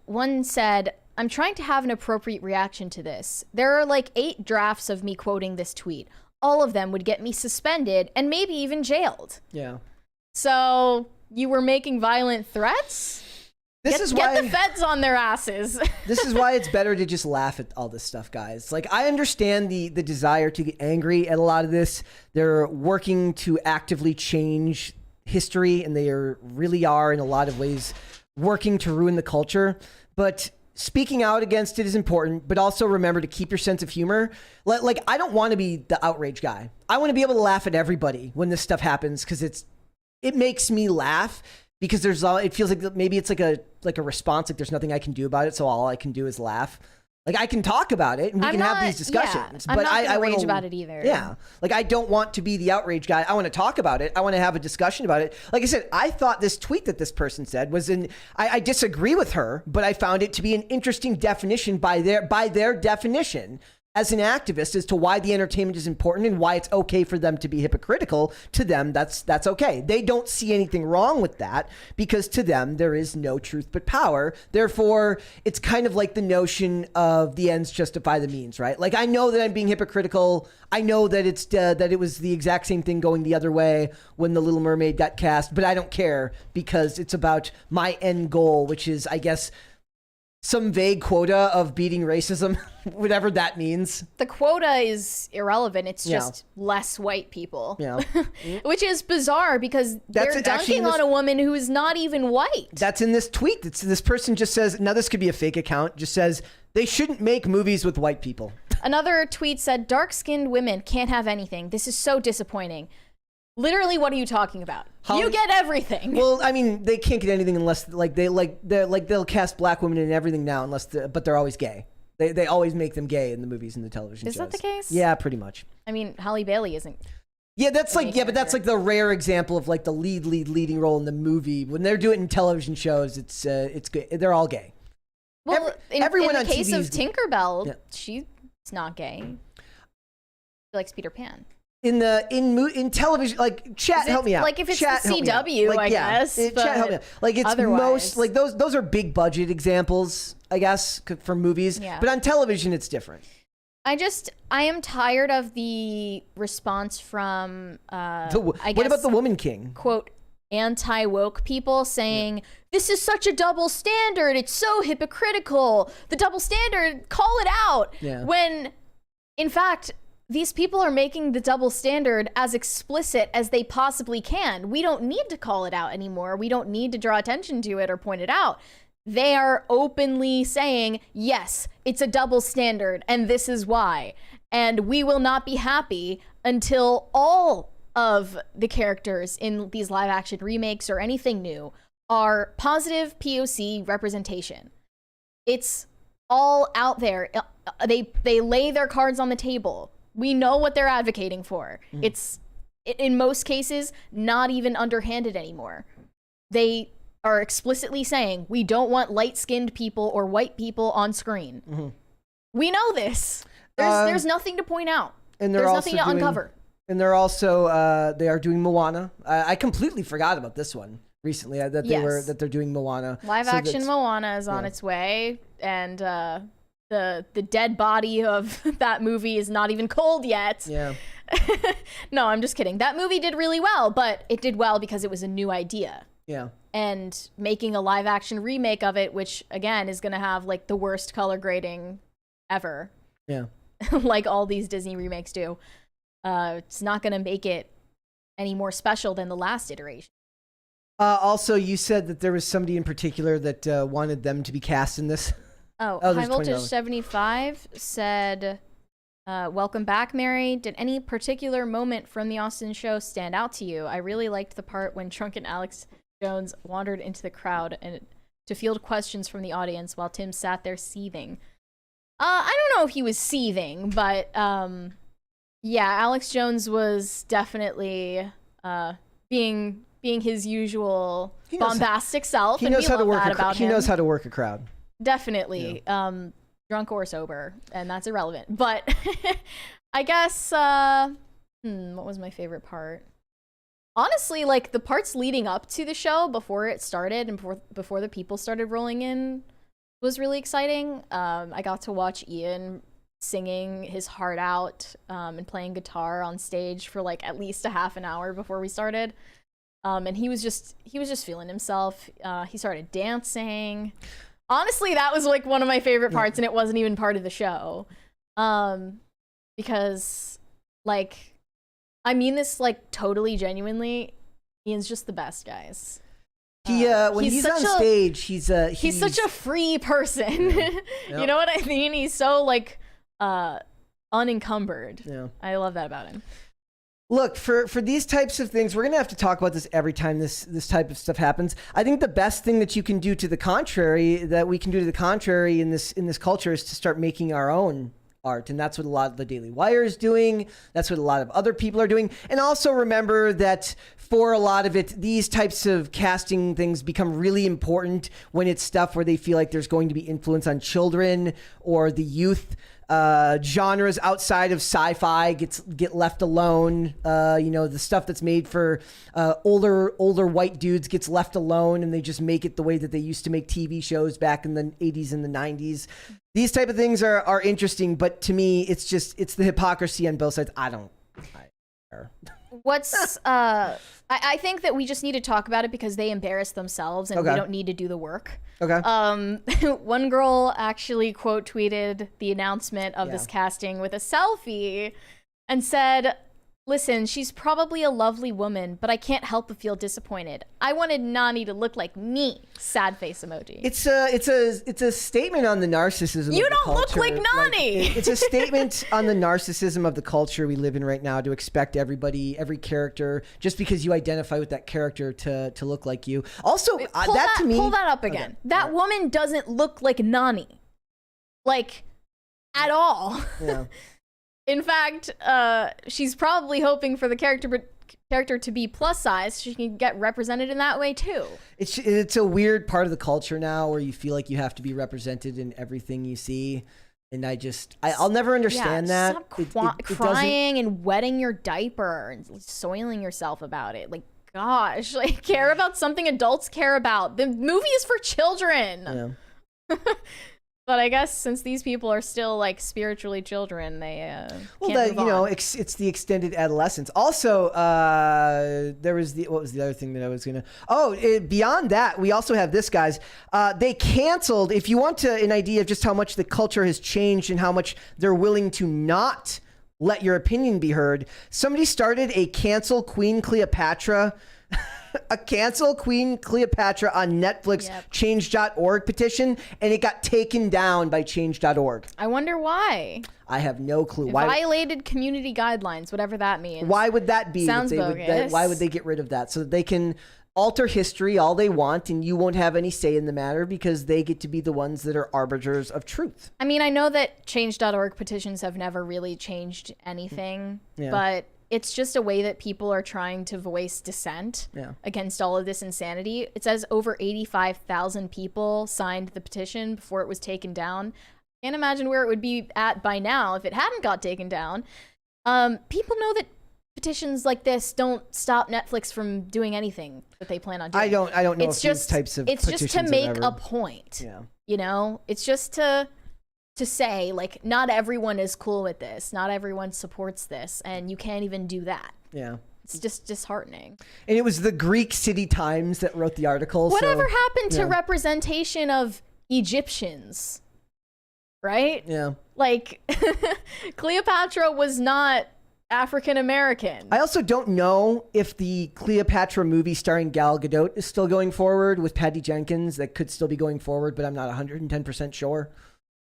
One said, I'm trying to have an appropriate reaction to this. There are like 8 drafts of me quoting this tweet. All of them would get me suspended and maybe even jailed. Yeah. So you were making violent threats? This is why Get the feds on their asses. This is why it's better to just laugh at all this stuff, guys. Like, I understand the desire to get angry at a lot of this. They're working to actively change history, and they really are in a lot of ways working to ruin the culture. But speaking out against it is important, but also remember to keep your sense of humor. Like, I don't want to be the outrage guy. I want to be able to laugh at everybody when this stuff happens, because it makes me laugh, because it feels like maybe it's like a response, like there's nothing I can do about it, so all I can do is laugh. Like, I can talk about it and we can have these discussions, I'm but not I gonna wanna rage about it either. Yeah, like, I don't want to be the outrage guy. I want to talk about it. I want to have a discussion about it. Like I said, I thought this tweet that this person said was I disagree with her, but I found it to be an interesting definition by their definition as an activist as to why the entertainment is important and why it's okay for them to be hypocritical. To them, that's okay. They don't see anything wrong with that, because to them there is no truth but power. Therefore, it's kind of like the notion of the ends justify the means, right? Like, I know that I'm being hypocritical. I know that it's that it was the exact same thing going the other way when The Little Mermaid got cast, but I don't care, because it's about my end goal, which is, I guess, some vague quota of beating racism, whatever that means. The quota is irrelevant. It's just less white people. Yeah. Which is bizarre, because That's they're actually dunking on a woman who is not even white. That's in this tweet. This person just says, now this could be a fake account, just says, they shouldn't make movies with white people. Another tweet said, dark-skinned women can't have anything. This is so disappointing. Literally, what are you talking about? You get everything. Well, I mean, they can't get anything unless they'll cast black women in everything now, but they're always gay. They always make them gay in the movies and the television shows. Is that the case? Yeah, pretty much. I mean, Halle Bailey isn't. Yeah, but that's like the rare example of like the leading role in the movie. When they're doing it in television shows, it's good. They're all gay. Well, everyone in on the case TV of is- Tinkerbell, Yeah. she's not gay. She likes Peter Pan. In television, like, chat, help me out. Like, if it's Chat, the help me out. CW, Like, I guess, chat, but help me out. Like, it's otherwise- most like those are big budget examples, I guess, for movies. Yeah. But on television, it's different. I am tired of the response from, What about the Woman King? quote, anti-woke people saying, this is such a double standard, it's so hypocritical, the double standard, call it out. When, in fact, these people are making the double standard as explicit as they possibly can. We don't need to call it out anymore. We don't need to draw attention to it or point it out. They are openly saying, yes, it's a double standard, and this is why. And we will not be happy until all of the characters in these live action remakes or anything new are positive POC representation. It's all out there. They lay their cards on the table. We know what they're advocating for. It's, in most cases, not even underhanded anymore. They are explicitly saying, we don't want light-skinned people or white people on screen. We know this. There's nothing to point out. And there's nothing to uncover. And they're also they are doing Moana. I completely forgot about this one recently. That they're doing Moana. Live action Moana is on its way, and the dead body of that movie is not even cold yet. Yeah. No, I'm just kidding. That movie did really well, but it did well because it was a new idea. Yeah. And making a live action remake of it, which again is gonna have like the worst color grading ever. Yeah. Like all these Disney remakes do. It's not going to make it any more special than the last iteration. Also, you said that there was somebody in particular that wanted them to be cast in this. High Voltage 75 said, welcome back, Mary. Did any particular moment from the Austin show stand out to you? I really liked the part when drunken Alex Jones wandered into the crowd and to field questions from the audience while Tim sat there seething. I don't know if he was seething, but yeah, Alex Jones was definitely being his usual bombastic self. He knows how to work. He knows how to work a crowd. Definitely, drunk or sober, and that's irrelevant. But I guess what was my favorite part? Honestly, like the parts leading up to the show before it started and before the people started rolling in was really exciting. I got to watch Ian singing his heart out and playing guitar on stage for like at least a half an hour before we started. And he was just feeling himself. He started dancing. Honestly, that was like one of my favorite parts, and it wasn't even part of the show. Because like, I mean this like totally genuinely, Ian's just the best, guys. When he's on stage, he's such a free person. You know what I mean? He's so like unencumbered. Yeah. I love that about him. Look, for these types of things, we're gonna have to talk about this every time this type of stuff happens. I think the best thing that you can do to the contrary, that we can do to the contrary in this culture, is to start making our own art. And that's what a lot of the Daily Wire is doing. That's what a lot of other people are doing. And also remember that for a lot of it, these types of casting things become really important when it's stuff where they feel like there's going to be influence on children or the youth. Genres outside of sci-fi get left alone. The stuff that's made for older white dudes gets left alone, and they just make it the way that they used to make TV shows back in the 80s and the 90s. These type of things are interesting, but to me, it's the hypocrisy on both sides. I care. I think that we just need to talk about it because they embarrass themselves and we don't need to do the work. Okay. One girl actually quote tweeted the announcement of this casting with a selfie and said, "Listen, she's probably a lovely woman, but I can't help but feel disappointed. I wanted Nani to look like me." Sad face emoji. It's a statement on the narcissism. You of the don't look culture. like Nani. It's a statement on the narcissism of the culture we live in right now, to expect everybody, every character, just because you identify with that character, to look like you. Also, pull that up again. Okay. That woman doesn't look like Nani, like at all. Yeah. In fact, she's probably hoping for the character to be plus size so she can get represented in that way too. It's a weird part of the culture now where you feel like you have to be represented in everything you see, and I'll never understand that. Stop crying and wetting your diaper and soiling yourself about it. Like, gosh, like, care about something adults care about. The movie is for children. Yeah. But I guess since these people are still like spiritually children, they well, can't that move you know, on. it's the extended adolescence. Also, there was what was the other thing that I was gonna? Beyond that, we also have this, guys. They canceled. If you want an idea of just how much the culture has changed and how much they're willing to not let your opinion be heard, somebody started a cancel Queen Cleopatra. A cancel Queen Cleopatra on Netflix change.org petition, and it got taken down by change.org. I wonder why. I have no clue. It Why violated community guidelines, whatever that means. Why would that be? Sounds bogus. Why would they get rid of that? So that they can alter history all they want, and you won't have any say in the matter because they get to be the ones that are arbiters of truth. I mean, I know that change.org petitions have never really changed anything, but it's just a way that people are trying to voice dissent against all of this insanity. It says over 85,000 people signed the petition before it was taken down. Can't imagine where it would be at by now if it hadn't got taken down. People know that petitions like this don't stop Netflix from doing anything that they plan on doing. I don't know it's if just, these types of it's just to make a point. point. Yeah. You know, it's just to say, like, not everyone is cool with this. Not everyone supports this. And you can't even do that. Yeah. It's just disheartening. And it was the Greek City Times that wrote the article. Whatever happened to representation of Egyptians? Right? Yeah. Like, Cleopatra was not African American. I also don't know if the Cleopatra movie starring Gal Gadot is still going forward with Patty Jenkins. That could still be going forward, but I'm not 110% sure.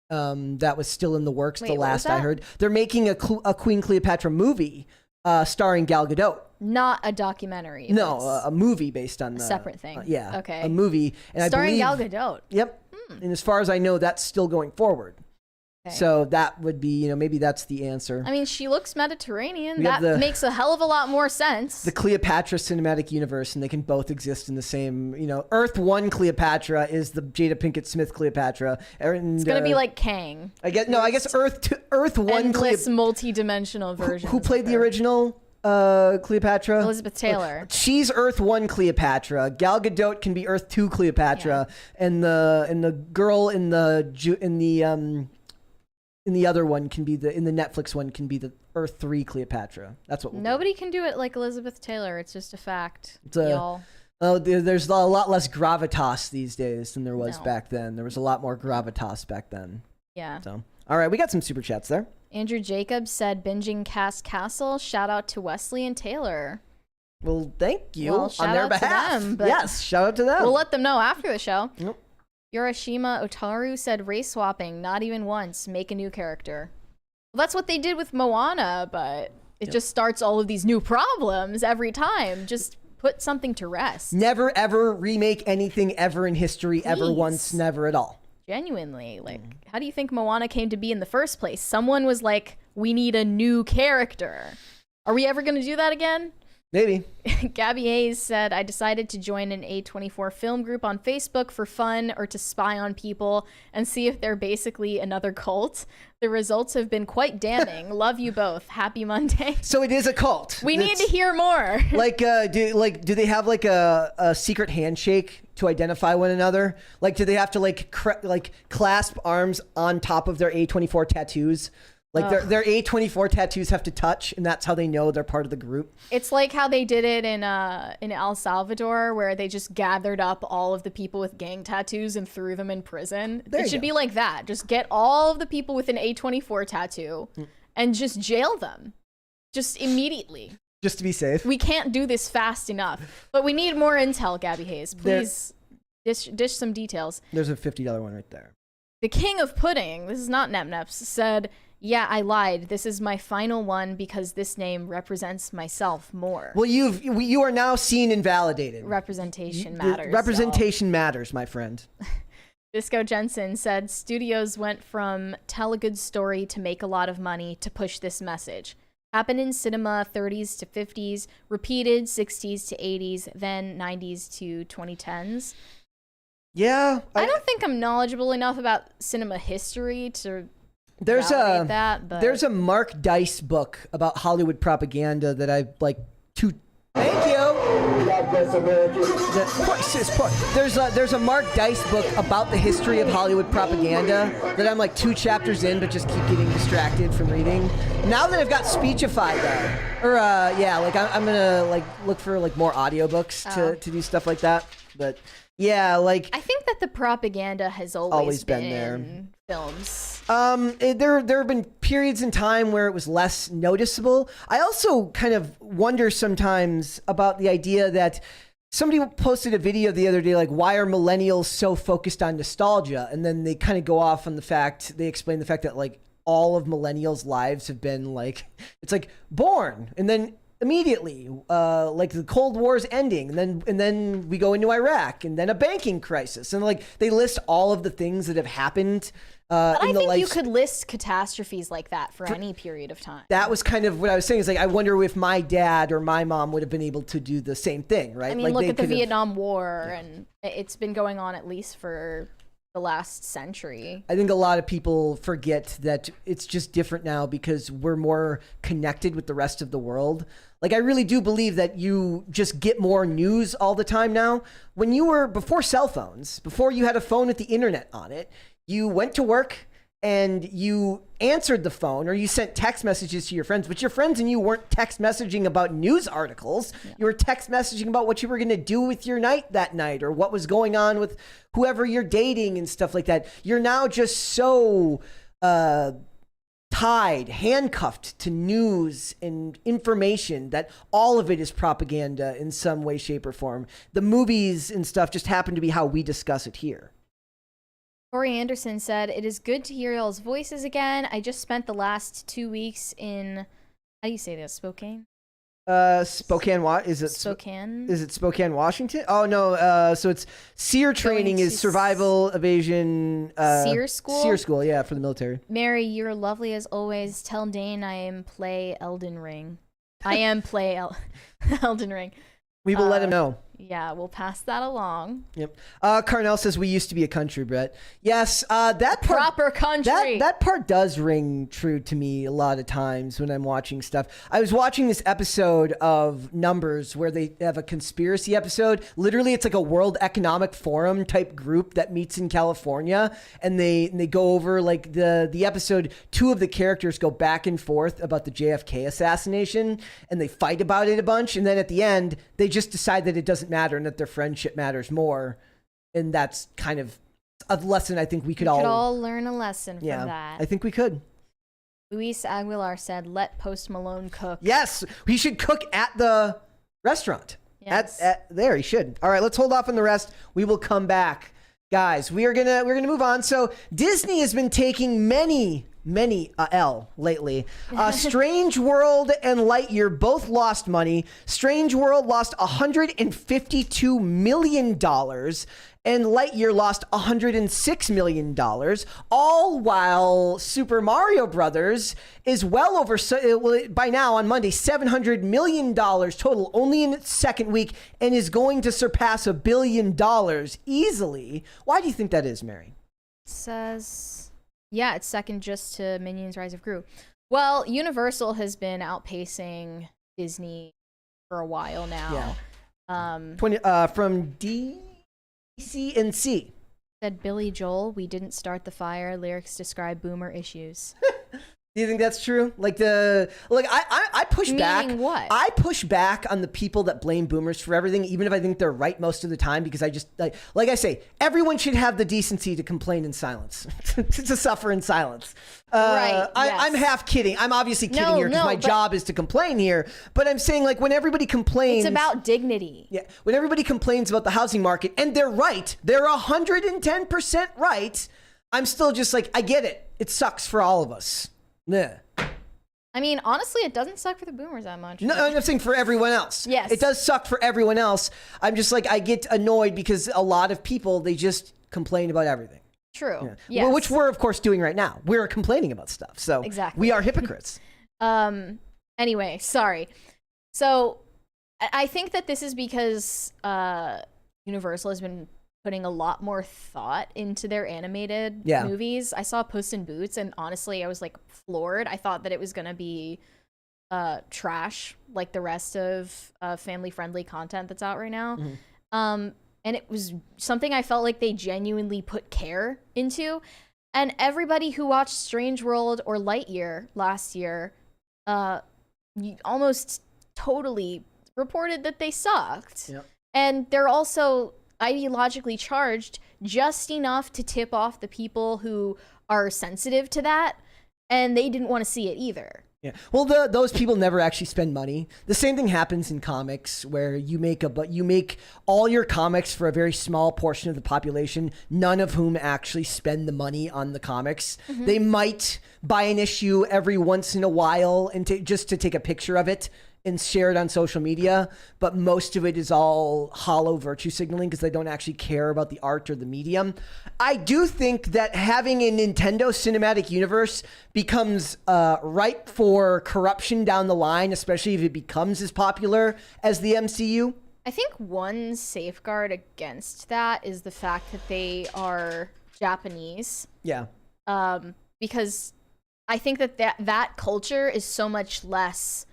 That was still in the works. Wait, the what was last I that? heard, they're making a Queen Cleopatra movie starring Gal Gadot. Not a documentary. No, It's a movie based on a separate thing. yeah, Okay. a movie, and starring I believe, Gal Gadot. Yep. And as far as I know, that's still going forward. Okay. So that would be, maybe that's the answer. I mean, she looks Mediterranean. We That have makes a hell of a lot more sense. The Cleopatra cinematic universe, and they can both exist in the same, Earth 1 Cleopatra is the Jada Pinkett Smith Cleopatra. And, It's gonna be like Kang. I guess Earth 1 Endless multi-dimensional version. Who played the original Cleopatra? Elizabeth Taylor. She's Earth 1 Cleopatra. Gal Gadot can be Earth 2 Cleopatra, and the girl in the other one can be in the Netflix one can be the Earth 3 Cleopatra. That's what we'll Nobody can do it like Elizabeth Taylor. It's just a fact, do. y'all. There's a lot less gravitas these days than there was No. back then. There was a lot more gravitas back then. Yeah. So, all right, we got some super chats there. Andrew Jacobs said, binging Cast Castle. Shout out to Wesley and Taylor. Well, thank you Well, on shout their out to behalf. them, but Yes, shout out to them. We'll let them know after the show. Yep. Yorishima Otaru said, race swapping, not even once. Make a new character. Well, that's what they did with Moana, but it just starts all of these new problems every time. Just put something to rest. Never ever remake anything ever in history, ever Please. once, never at all. Genuinely, like, how do you think Moana came to be in the first place? Someone was like, we need a new character. Are we ever going to do that again? Maybe. Gabby Hayes said, I decided to join an A24 film group on Facebook for fun or to spy on people and see if they're basically another cult. The results have been quite damning. Love you both. Happy Monday. So it is a cult. We need to hear more. Do they have like a secret handshake to identify one another? Like, do they have to clasp arms on top of their A24 tattoos? Like their A24 tattoos have to touch, and that's how they know they're part of the group. It's like how they did it in El Salvador, where they just gathered up all of the people with gang tattoos and threw them in prison. It should be like that. Just get all of the people with an A24 tattoo and just jail them. Just immediately. Just to be safe. We can't do this fast enough. But we need more intel, Gabby Hayes. Please dish some details. There's a $50 one right there. The King of Pudding, this is not Nepneps, said, yeah, I lied. This is my final one because this name represents myself more. Well, you are now seen and validated. Representation matters. Representation matters, my friend. Disco Jensen said, studios went from tell a good story to make a lot of money to push this message. Happened in cinema 30s to 50s, repeated 60s to 80s, then 90s to 2010s. Yeah. I don't think I'm knowledgeable enough about cinema history to There's validate that, but there's a Mark Dice book about Hollywood propaganda that I like to. Thank you. There's a Mark Dice book about the history of Hollywood propaganda that I'm like 2 chapters in, but just keep getting distracted from reading. Now that I've got Speechify though, or I'm gonna like look for like more audiobooks to do stuff like that. But yeah, like I think that the propaganda has always been there. In films. There have been periods in time where it was less noticeable. I also kind of wonder sometimes about the idea that somebody posted a video the other day, like, why are millennials so focused on nostalgia? And then they kind of go off on they explain the fact that like all of millennials' lives have been like, it's like born and then immediately, like the Cold War's ending, and then we go into Iraq, and then a banking crisis, and like they list all of the things that have happened. But I think you could list catastrophes like that for any period of time. That was kind of what I was saying. Is like I wonder if my dad or my mom would have been able to do the same thing, right? I mean, like look at the Vietnam War, and it's been going on at least for the last century. I think a lot of people forget that it's just different now because we're more connected with the rest of the world. Like, I really do believe that you just get more news all the time now. When you were, before cell phones, before you had a phone with the internet on it, you went to work and you answered the phone or you sent text messages to your friends, but your friends and you weren't text messaging about news articles. Yeah. You were text messaging about what you were going to do with your night that night or what was going on with whoever you're dating and stuff like that. You're now just so handcuffed to news and information that all of it is propaganda in some way, shape, or form. The movies and stuff just happen to be how we discuss it here. Corey Anderson said, "It is good to hear y'all's voices again. I just spent the last 2 weeks in, how do you say this, Spokane? Spokane, is it Spokane? Is it Spokane, Washington? Oh, no. So it's SEER training is survival, evasion. SEER school? SEER school, yeah, for the military. Mary, you're lovely as always. Tell Dane I am play Elden Ring. I am play Elden Ring. We will let him know. Yeah, we'll pass that along. Yep. Carnell says we used to be a country, Brett. Yes, that part, proper country. That part does ring true to me a lot of times when I'm watching stuff. I was watching this episode of Numbers where they have a conspiracy episode. Literally, it's like a World Economic Forum type group that meets in California, and they go over like the episode. 2 of the characters go back and forth about the JFK assassination, and they fight about it a bunch, and then at the end, they just decide that it doesn't matter and that their friendship matters more. And that's kind of a lesson I think we could all learn a lesson from that. I think we could. Luis Aguilar said, let Post Malone cook. Yes, he should cook at the restaurant. Yes. At there, he should. All right, let's hold off on the rest. We will come back. Guys, we're gonna move on. So Disney has been taking many L lately. Strange World and Lightyear both lost money. Strange World lost $152 million, and Lightyear lost $106 million, all while Super Mario Brothers is well over, by now on Monday, $700 million total, only in its second week, and is going to surpass $1 billion easily. Why do you think that is, Mary? It says, yeah, it's second just to Minions Rise of Gru. Well, Universal has been outpacing Disney for a while now. Yeah. From DCNC. Said Billy Joel, we didn't start the fire. Lyrics describe boomer issues. Do you think that's true? I push back. Meaning what? I push back on the people that blame boomers for everything, even if I think they're right most of the time, because I just, like I say, everyone should have the decency to complain in silence, to suffer in silence. Right. I'm half kidding. I'm obviously kidding here because my job is to complain here. But I'm saying, like, when everybody complains, it's about dignity. Yeah. When everybody complains about the housing market, and they're right, they're 110% right. I'm still just like, I get it. It sucks for all of us. Yeah. I mean, honestly, it doesn't suck for the boomers that much. No, I'm saying for everyone else. Yes. It does suck for everyone else. I'm just like, I get annoyed because a lot of people, they just complain about everything. True. Yeah. Yes. Well, which we're, of course, doing right now. We're complaining about stuff. So exactly. We are hypocrites. Anyway, sorry. So I think that this is because Universal has been putting a lot more thought into their animated movies. I saw Puss in Boots, and honestly, I was like floored. I thought that it was going to be trash like the rest of family-friendly content that's out right now. And it was something I felt like they genuinely put care into. And everybody who watched Strange World or Lightyear last year almost totally reported that they sucked. Yep. And they're also ideologically charged just enough to tip off the people who are sensitive to that, and they didn't want to see it either. Yeah. Well, those people never actually spend money. The same thing happens in comics, where you make all your comics for a very small portion of the population, none of whom actually spend the money on the comics. They might buy an issue every once in a while and just to take a picture of it and share it on social media, but most of it is all hollow virtue signaling because they don't actually care about the art or the medium. I do think that having a Nintendo cinematic universe becomes ripe for corruption down the line, especially if it becomes as popular as the MCU. I think one safeguard against that is the fact that they are Japanese. Yeah. Because I think that culture is so much less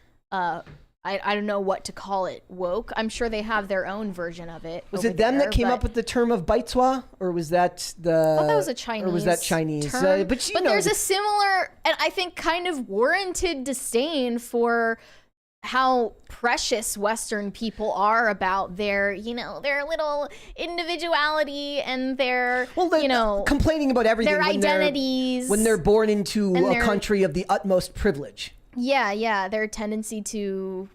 I don't know what to call it, woke. I'm sure they have their own version of it. Was it them that came up with the term of Baitsua, or was that the? I thought that was a Chinese. Or was that Chinese? Term. But there's a similar, and I think kind of warranted disdain for how precious Western people are about their, their little individuality and their, complaining about everything, their identities when they're born into a country of the utmost privilege. Yeah, their tendency to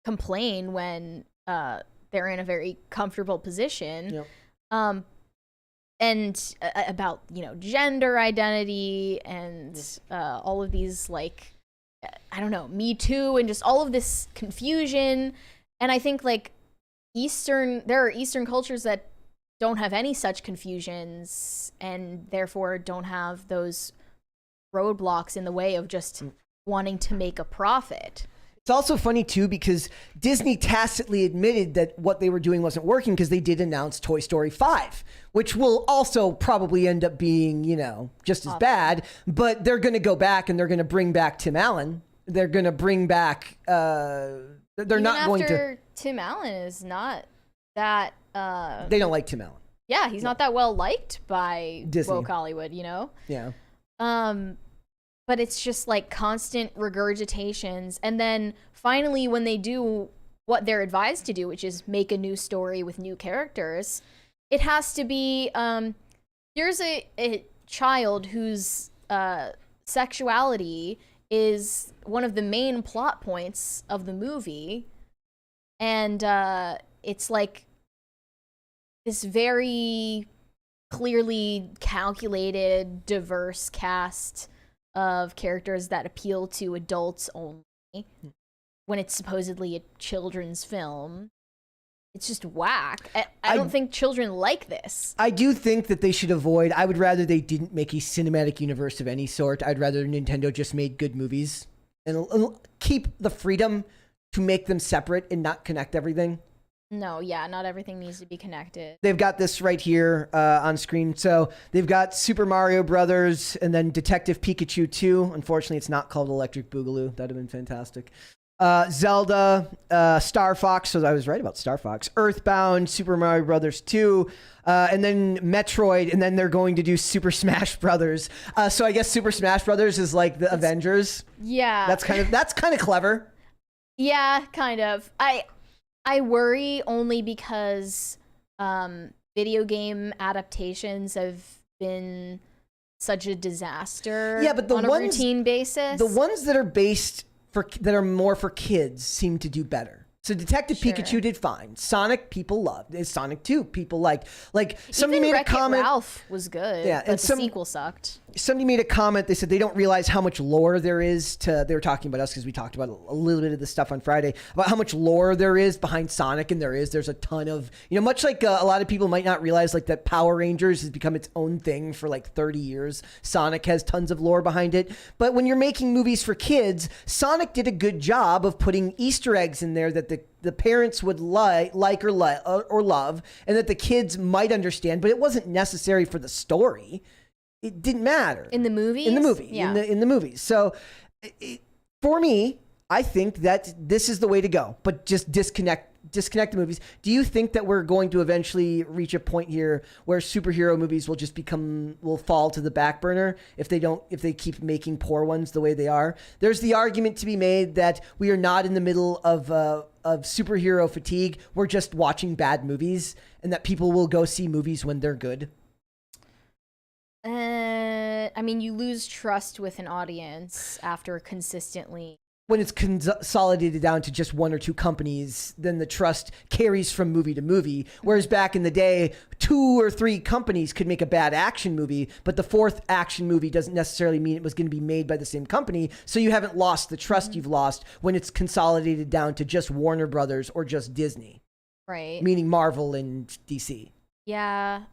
complain when they're in a very comfortable position. Yep. And about, gender identity and all of these, Me Too and just all of this confusion. And I think, there are Eastern cultures that don't have any such confusions and therefore don't have those roadblocks in the way of just wanting to make a profit. It's also funny too because Disney tacitly admitted that what they were doing wasn't working because they did announce Toy Story 5, which will also probably end up being, just as bad, but they're going to go back and they're going to bring back Tim Allen. They're going to bring back Tim Allen is not that they don't like Tim Allen. Yeah, he's not that well liked by Disney. woke Hollywood, Yeah. But it's just constant regurgitations. And then finally, when they do what they're advised to do, which is make a new story with new characters, it has to be, here's a child whose sexuality is one of the main plot points of the movie. And it's this very clearly calculated, diverse cast of characters that appeal to adults only when it's supposedly a children's film. It's just whack. I don't think children like this. I do think that they should avoid. I would rather they didn't make a cinematic universe of any sort. I'd rather Nintendo just made good movies and keep the freedom to make them separate and not connect everything. No, yeah, not everything needs to be connected. They've got this right here on screen. So they've got Super Mario Brothers and then Detective Pikachu 2. Unfortunately, it's not called Electric Boogaloo. That'd have been fantastic. Zelda, Star Fox. So I was right about Star Fox. Earthbound, Super Mario Brothers 2, and then Metroid, and then they're going to do Super Smash Brothers. So I guess Super Smash Brothers is like the Avengers. Yeah, that's kind of clever. Yeah, kind of. I worry only because video game adaptations have been such a disaster. Yeah, but on a routine basis, the ones that are more for kids seem to do better. So Detective Pikachu did fine. Sonic, people loved. Sonic 2, people liked. Somebody even made Wreck-It a comment. Ralph was good. Yeah, but the sequel sucked. Somebody made a comment. They said they don't realize how much lore there is to. They were talking about us because we talked about a little bit of this stuff on Friday about how much lore there is behind Sonic, and there's a ton of much like a lot of people might not realize that Power Rangers has become its own thing for 30 years. Sonic has tons of lore behind it, but when you're making movies for kids, Sonic did a good job of putting Easter eggs in there that the parents would like or love, and that the kids might understand, but it wasn't necessary for the story. It didn't matter in the movies. Yeah. In the movies. So for me, I think that this is the way to go, but just disconnect the movies. Do you think that we're going to eventually reach a point here where superhero movies will fall to the back burner if they keep making poor ones the way they are? There's the argument to be made that we are not in the middle of superhero fatigue. We're just watching bad movies, and that people will go see movies when they're good. I mean, you lose trust with an audience after consistently. When it's consolidated down to just one or two companies, then the trust carries from movie to movie. Whereas back in the day, 2 or 3 companies could make a bad action movie, but the 4th action movie doesn't necessarily mean it was going to be made by the same company. So you haven't lost the trust you've lost when it's consolidated down to just Warner Brothers or just Disney. Right. Meaning Marvel and DC. Yeah.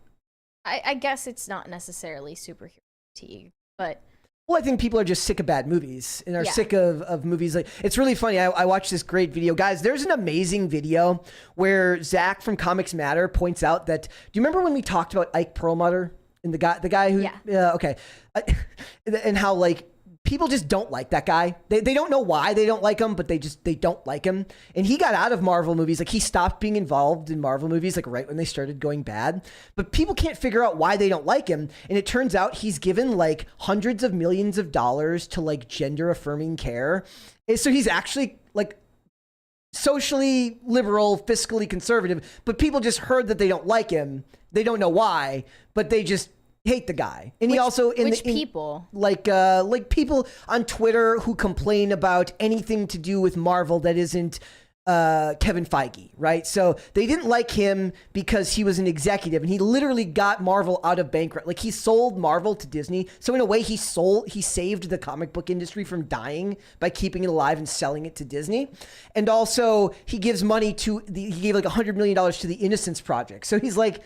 I guess it's not necessarily superhero fatigue, but... Well, I think people are just sick of bad movies and are sick of movies. Like, it's really funny. I watched this great video. Guys, there's an amazing video where Zach from Comics Matter points out that, do you remember when we talked about Ike Perlmutter and the guy who, okay. And how like people just don't like that guy. They don't know why they don't like him, but they don't like him. And he got out of Marvel movies. Like, he stopped being involved in Marvel movies, like right when they started going bad. But people can't figure out why they don't like him. And it turns out he's given like hundreds of millions of dollars to like gender affirming care. And so he's actually like socially liberal, fiscally conservative, but people just heard that they don't like him. They don't know why, but they just hate the guy. And he also people like people on Twitter who complain about anything to do with Marvel that isn't Kevin Feige, right? So they didn't like him because he was an executive and he literally got Marvel out of bankrupt. Like, he sold Marvel to Disney. So in a way he saved the comic book industry from dying by keeping it alive and selling it to Disney. And also he gives money he gave like $100 million to the Innocence Project. So he's like,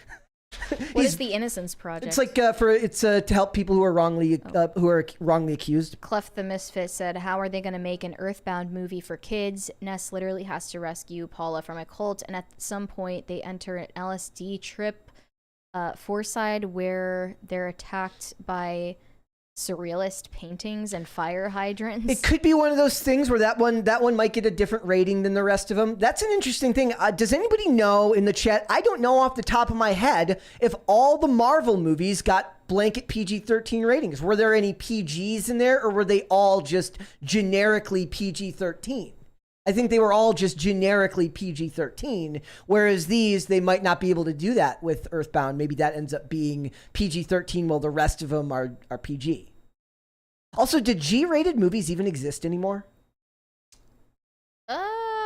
what is the Innocence Project? It's like to help people who are wrongly accused. Clef the Misfit said, how are they going to make an Earthbound movie for kids? Ness literally has to rescue Paula from a cult, and at some point they enter an LSD trip, Forside, where they're attacked by surrealist paintings and fire hydrants. It could be one of those things where that one might get a different rating than the rest of them. That's an interesting thing. Does anybody know in the chat? I don't know off the top of my head if all the Marvel movies got blanket PG-13 ratings. Were there any PGs in there, or were they all just generically PG-13? I think they were all just generically PG-13, whereas they might not be able to do that with Earthbound. Maybe that ends up being PG-13 while the rest of them are PG. Also, did G-rated movies even exist anymore?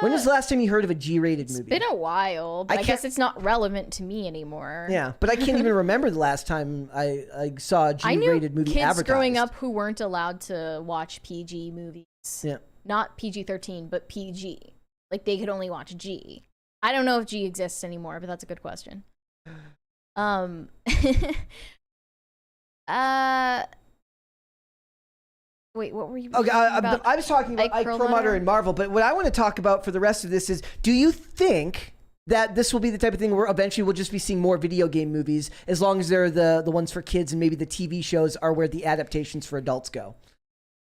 When was the last time you heard of a G-rated movie? It's been a while, but I guess it's not relevant to me anymore. Yeah, but I can't even remember the last time I saw a G-rated movie advertised. I knew kids growing up who weren't allowed to watch PG movies. Yeah. Not PG-13, but PG. Like, they could only watch G. I don't know if G exists anymore, but that's a good question. Wait, what were you talking about? I was talking about Ike Perlmutter and Marvel, but what I want to talk about for the rest of this is, do you think that this will be the type of thing where eventually we'll just be seeing more video game movies, as long as they're the ones for kids, and maybe the TV shows are where the adaptations for adults go?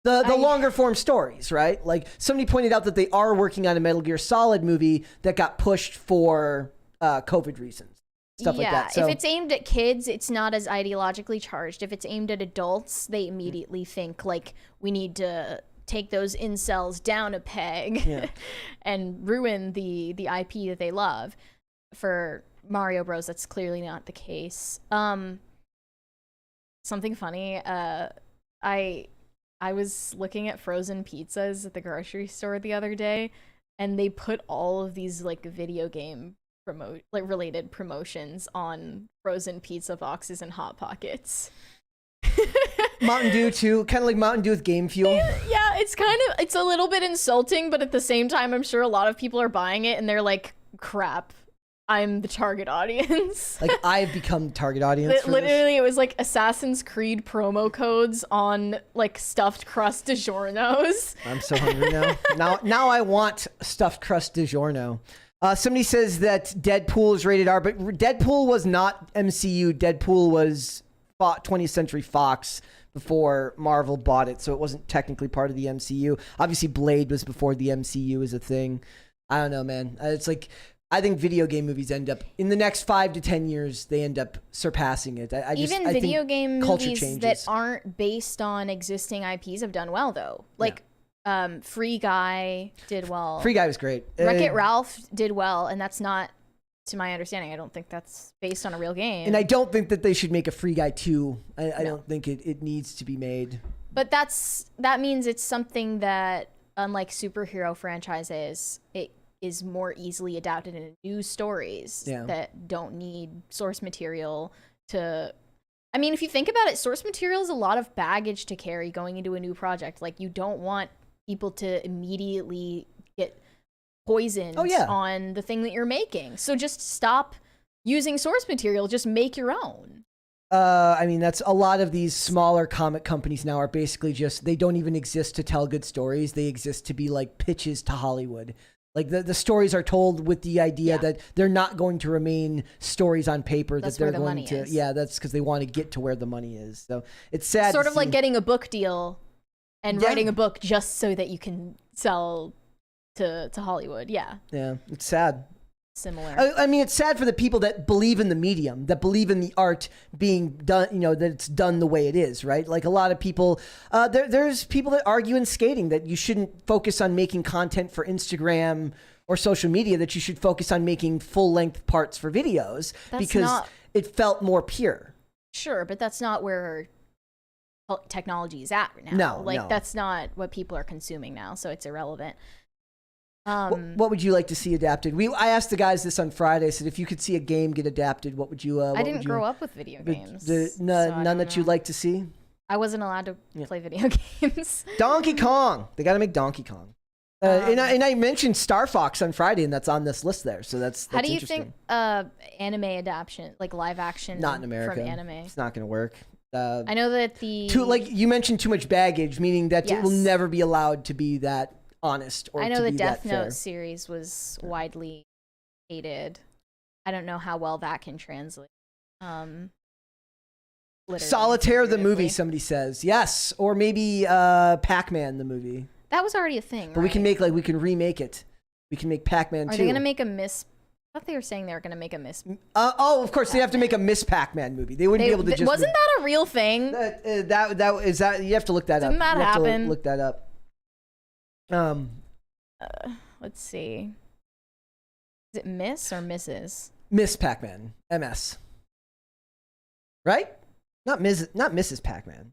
The longer form stories, right? Like, somebody pointed out that they are working on a Metal Gear Solid movie that got pushed for COVID reasons. Stuff like that. So, if it's aimed at kids, it's not as ideologically charged. If it's aimed at adults, they immediately think, like, we need to take those incels down a peg and ruin the IP that they love. For Mario Bros, that's clearly not the case. Something funny, I was looking at frozen pizzas at the grocery store the other day, and they put all of these like video game related promotions on frozen pizza boxes and Hot Pockets. Mountain Dew too, kind of like Mountain Dew with game fuel. Yeah, it's a little bit insulting, but at the same time, I'm sure a lot of people are buying it and they're like, crap, I'm the target audience. Like, I've become the target audience. Literally, it was like Assassin's Creed promo codes on like stuffed crust DiGiorno's. I'm so hungry now. Now I want stuffed crust DiGiorno. Somebody says that Deadpool is rated R, but Deadpool was not MCU. Deadpool was 20th Century Fox. before Marvel bought it, so it wasn't technically part of the MCU. Obviously, Blade was before the MCU was a thing. I don't know, man. It's like I think video game movies end up in the next 5 to 10 years they end up surpassing it. I video think game culture movies changes. that aren't based on existing IPs have done well though. Like Free Guy did well. Free Guy was great. Wreck-It Ralph did well, and that's not, to my understanding, I don't think that's based on a real game. And I don't think that they should make a Free Guy 2. I don't think it needs to be made. But that means it's something that, unlike superhero franchises, it is more easily adapted into new stories that don't need source material to... I mean, if you think about it, source material is a lot of baggage to carry going into a new project. Like, you don't want people to immediately get poisoned on the thing that you're making. So just stop using source material. Just make your own. I mean, that's a lot of these smaller comic companies now are basically just, they don't even exist to tell good stories. They exist to be like pitches to Hollywood. Like the stories are told with the idea that they're not going to remain stories on paper. That's that they're where the going money to, is. that's because they want to get to where the money is. So it's sad. Sort to of like see. getting a book deal and writing a book just so that you can sell to Hollywood. Yeah. Yeah, it's sad. Similar. I mean, it's sad for the people that believe in the medium, that believe in the art being done, that it's done the way it is, right? Like a lot of people, there's people that argue in skating that you shouldn't focus on making content for Instagram or social media, that you should focus on making full-length parts for videos because it felt more pure. Sure, but that's not where technology is at right now. No. That's not what people are consuming now, so it's irrelevant. What would you like to see adapted? I asked the guys this on Friday. I said, if you could see a game get adapted, what would you? I didn't grow up with video games. None that you'd like to see. I wasn't allowed to play video games. Donkey Kong. They got to make Donkey Kong. And I mentioned Star Fox on Friday, and that's on this list there. So that's how do you interesting. think anime adaptation, like live action, not in America, from anime? It's not going to work. I know that like you mentioned, too much baggage, meaning that it will never be allowed to be that honest. Or I know to the be Death that fair. Note series was widely hated. I don't know how well that can translate. Solitaire the movie, somebody says. Yes, or maybe Pac-Man the movie. That was already a thing, but right? we can remake it. We can make Pac-Man 2. Are they going to make a Miss... I thought they were saying they were going to make a Miss... of course, they have to make a Miss Pac-Man movie. They wouldn't be able to just... Wasn't that a real thing? That you have to look that up. Didn't that happen? Look that up. Let's see. Is it Miss or Mrs.? Miss Pac-Man. MS. Right? Not Mrs. Pac-Man.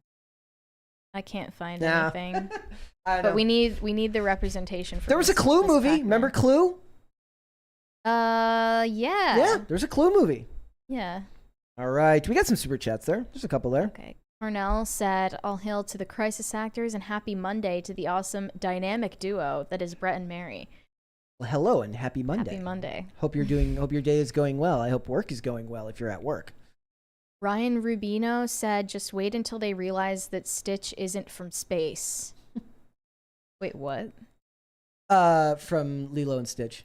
I can't find anything. But we need the representation for there was a Clue movie. Pac-Man. Remember Clue? Yeah. Yeah, there's a Clue movie. Yeah. All right. We got some super chats there. There's a couple there. Okay. Cornell said, all hail to the crisis actors and happy Monday to the awesome dynamic duo that is Brett and Mary. Well, hello and happy Monday. Happy Monday. Hope your day is going well. I hope work is going well if you're at work. Ryan Rubino said, just wait until they realize that Stitch isn't from space. Wait, what? From Lilo and Stitch.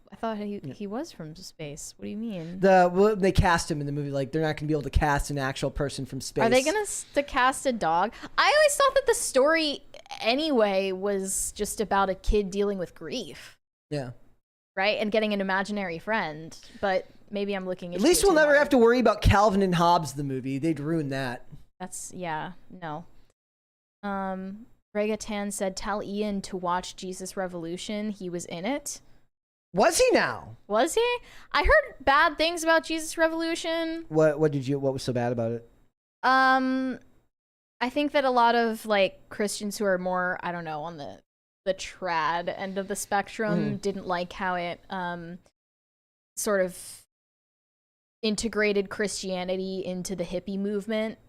I thought he was from space. What do you mean? They cast him in the movie. Like, they're not going to be able to cast an actual person from space. Are they going to cast a dog? I always thought that the story anyway was just about a kid dealing with grief. Yeah. Right? And getting an imaginary friend. But maybe I'm looking at At least we'll never have to worry about Calvin and Hobbes, the movie. They'd ruin that. No. Rega Tan said, tell Ian to watch Jesus Revolution. He was in it. Was he now? Was he? I heard bad things about Jesus Revolution. What was so bad about it? I think that a lot of like Christians who are more, I don't know, on the trad end of the spectrum didn't like how it sort of integrated Christianity into the hippie movement,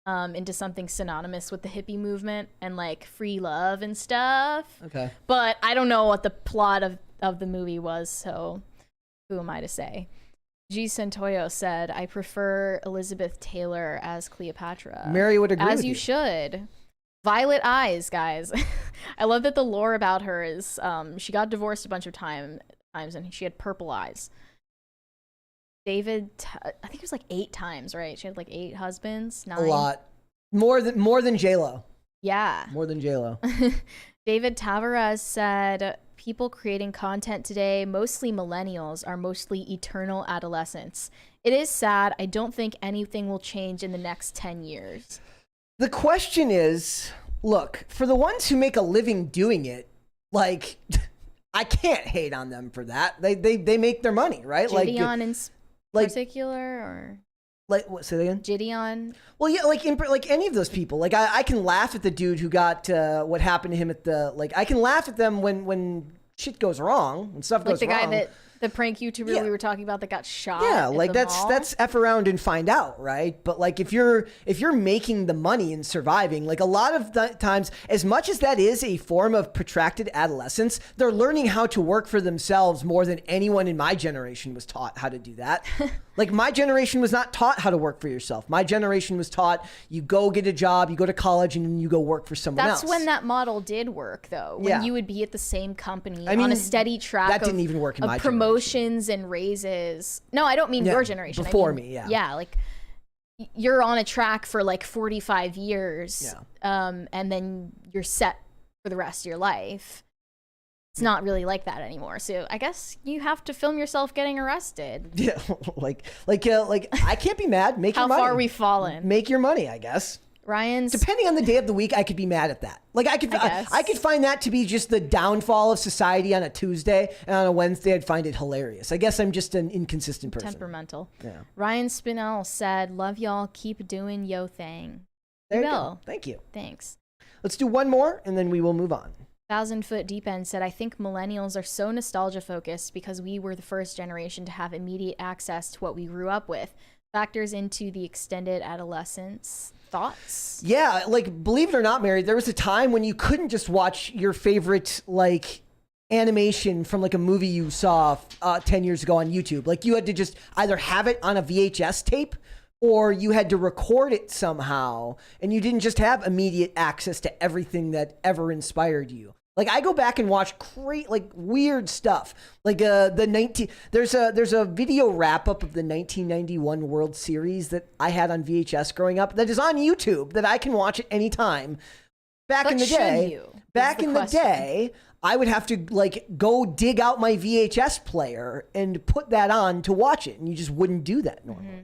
into something synonymous with the hippie movement and like free love and stuff. Okay. But I don't know what the plot of the movie was, so who am I to say? G. Santoyo said, I prefer Elizabeth Taylor as Cleopatra. Mary would agree as with you should. Violet eyes, guys. I love that the lore about her is she got divorced a bunch of times and she had purple eyes. I think it was like 8 times, right? She had like 8 husbands, 9. A lot. More than J-Lo. Yeah. More than J-Lo. David Tavares said, people creating content today, mostly millennials, are mostly eternal adolescents. It is sad. I don't think anything will change in the next 10 years. The question is, look, for the ones who make a living doing it, like, I can't hate on them for that. They make their money, right? Gideon in particular, or like what? Say that again. Gideon. Well, yeah, like any of those people. Like I can laugh at the dude who got what happened to him at the I can laugh at them when shit goes wrong and stuff goes Like the wrong. guy the prank YouTuber Yeah. we were talking about that got shot. Yeah, at like the that's mall. F around and find out, right? But like if you're making the money and surviving, like a lot of the times, as much as that is a form of protracted adolescence, they're learning how to work for themselves more than anyone in my generation was taught how to do that. Like my generation was not taught how to work for yourself. My generation was taught you go get a job, you go to college, and then you go work for someone else. That's when that model did work, though. When Yeah. you would be at the same company I mean, on a steady track. that didn't even work in of my promotions and raises. No, I don't mean Yeah, your generation. before I mean, me, yeah. Yeah, like you're on a track for like 45 years, and then you're set for the rest of your life. It's not really like that anymore. So I guess you have to film yourself getting arrested. Yeah, like I can't be mad. Make How your money. far we've fallen. Make your money, I guess. Ryan's Depending on the day of the week, I could be mad at that. Like I could find that to be just the downfall of society on a Tuesday, and on a Wednesday I'd find it hilarious. I guess I'm just an inconsistent person. temperamental. Yeah. Ryan Spinell said, "Love y'all. Keep doing yo thing." There you will. go. Thank you. Thanks. Let's do one more, and then we will move on. 1,000-Foot Deep End said, I think millennials are so nostalgia focused because we were the first generation to have immediate access to what we grew up with. Factors into the extended adolescence. Thoughts? Yeah, like believe it or not, Mary, there was a time when you couldn't just watch your favorite like animation from like a movie you saw 10 years ago on YouTube. Like you had to just either have it on a VHS tape or you had to record it somehow, and you didn't just have immediate access to everything that ever inspired you. Like I go back and watch weird stuff. Like there's a video wrap up of the 1991 World Series that I had on VHS growing up that is on YouTube that I can watch at any time. Back in the day, I would have to like go dig out my VHS player and put that on to watch it, and you just wouldn't do that normally. Mm-hmm.